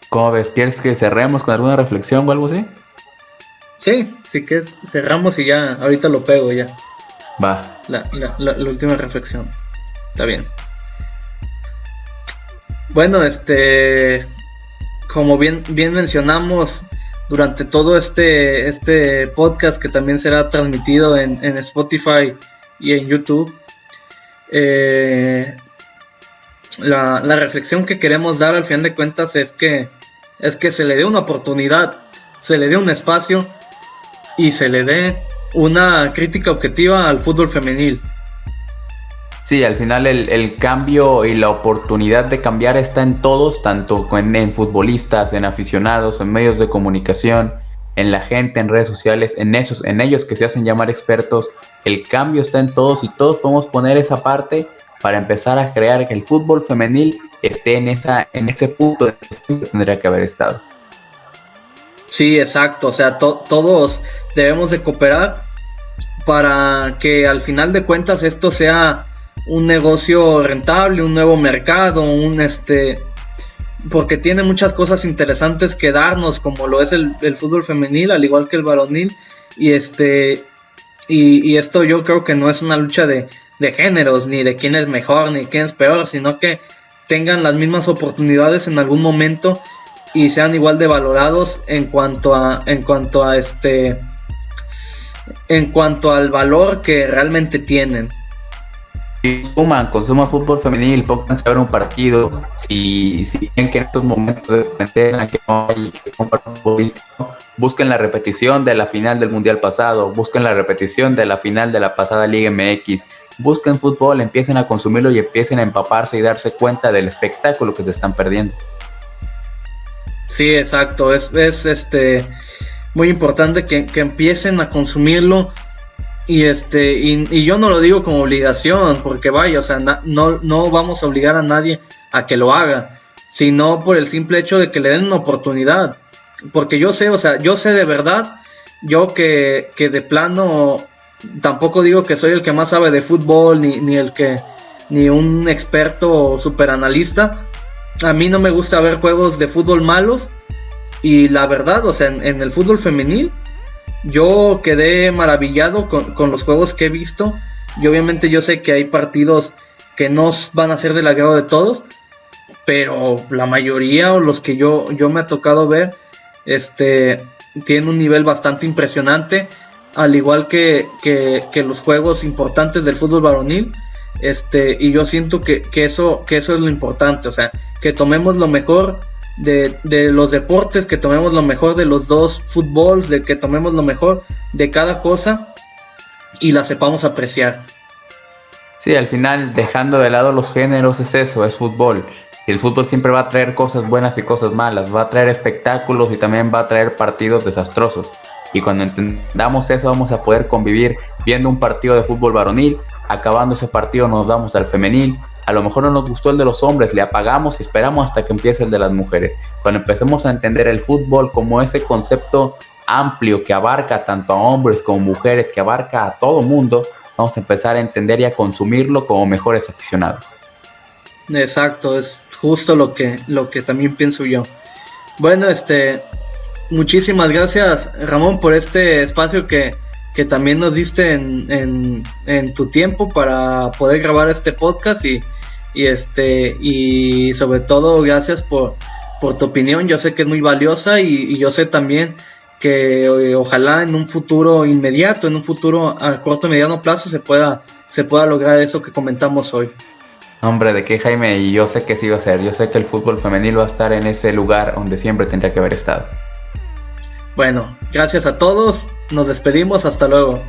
¿Cómo ves? ¿Quieres que cerremos con alguna reflexión o algo así? Sí que cerramos y ya, ahorita lo pego ya. Va. La última reflexión. Está bien. Bueno, como bien mencionamos durante todo este podcast, que también será transmitido en Spotify y en YouTube, la reflexión que queremos dar al final de cuentas es que se le dé una oportunidad, se le dé un espacio y se le dé una crítica objetiva al fútbol femenil. Sí, al final el cambio y la oportunidad de cambiar está en todos, tanto en futbolistas, en aficionados, en medios de comunicación, en la gente, en redes sociales, en ellos que se hacen llamar expertos. El cambio está en todos, y todos podemos poner esa parte para empezar a crear que el fútbol femenil esté en ese punto en que tendría que haber estado. Sí, exacto, o sea, todos debemos de cooperar para que al final de cuentas esto sea un negocio rentable, un nuevo mercado, porque tiene muchas cosas interesantes que darnos, como lo es el fútbol femenil, al igual que el varonil, y esto yo creo que no es una lucha de géneros, ni de quién es mejor, ni quién es peor, sino que tengan las mismas oportunidades en algún momento y sean igual de valorados en cuanto al valor que realmente tienen. Consuman fútbol femenil, pónganse a ver un partido. Si ven que en estos momentos de cuarentena que no hay futbolístico, busquen la repetición de la final del mundial pasado, busquen la repetición de la final de la pasada Liga MX, busquen fútbol, empiecen a consumirlo y empiecen a empaparse y darse cuenta del espectáculo que se están perdiendo. Sí, exacto, es muy importante que empiecen a consumirlo. Y yo no lo digo como obligación, porque vaya, o sea, no vamos a obligar a nadie a que lo haga, sino por el simple hecho de que le den una oportunidad. Porque yo sé de verdad, yo que de plano tampoco digo que soy el que más sabe de fútbol, ni un experto super analista. A mí no me gusta ver juegos de fútbol malos, Y la verdad, o sea, en el fútbol femenil, yo quedé maravillado con los juegos que he visto. Y obviamente yo sé que hay partidos que no van a ser del agrado de todos, pero la mayoría o los que yo me ha tocado ver, tienen un nivel bastante impresionante, al igual que los juegos importantes del fútbol varonil. Y yo siento que eso es lo importante, o sea, que tomemos lo mejor de los deportes, que tomemos lo mejor de los dos fútbols, de que tomemos lo mejor de cada cosa y la sepamos apreciar. Sí, al final, dejando de lado los géneros, es eso, es fútbol. Y el fútbol siempre va a traer cosas buenas y cosas malas, va a traer espectáculos y también va a traer partidos desastrosos. Y cuando entendamos eso, vamos a poder convivir viendo un partido de fútbol varonil, acabando ese partido nos vamos al femenil. A lo mejor no nos gustó el de los hombres, le apagamos y esperamos hasta que empiece el de las mujeres. Cuando empecemos a entender el fútbol como ese concepto amplio que abarca tanto a hombres como mujeres, que abarca a todo mundo, vamos a empezar a entender y a consumirlo como mejores aficionados. Exacto, es justo lo que también pienso yo. Bueno, muchísimas gracias, Ramón, por este espacio que también nos diste en tu tiempo para poder grabar este podcast y sobre todo gracias por tu opinión. Yo sé que es muy valiosa y yo sé también que ojalá en un futuro inmediato, en un futuro a corto y mediano plazo se pueda lograr eso que comentamos hoy. Hombre, ¿de qué, Jaime? Y yo sé que sí va a ser. Yo sé que el fútbol femenil va a estar en ese lugar donde siempre tendría que haber estado. Bueno, gracias a todos. Nos despedimos. Hasta luego.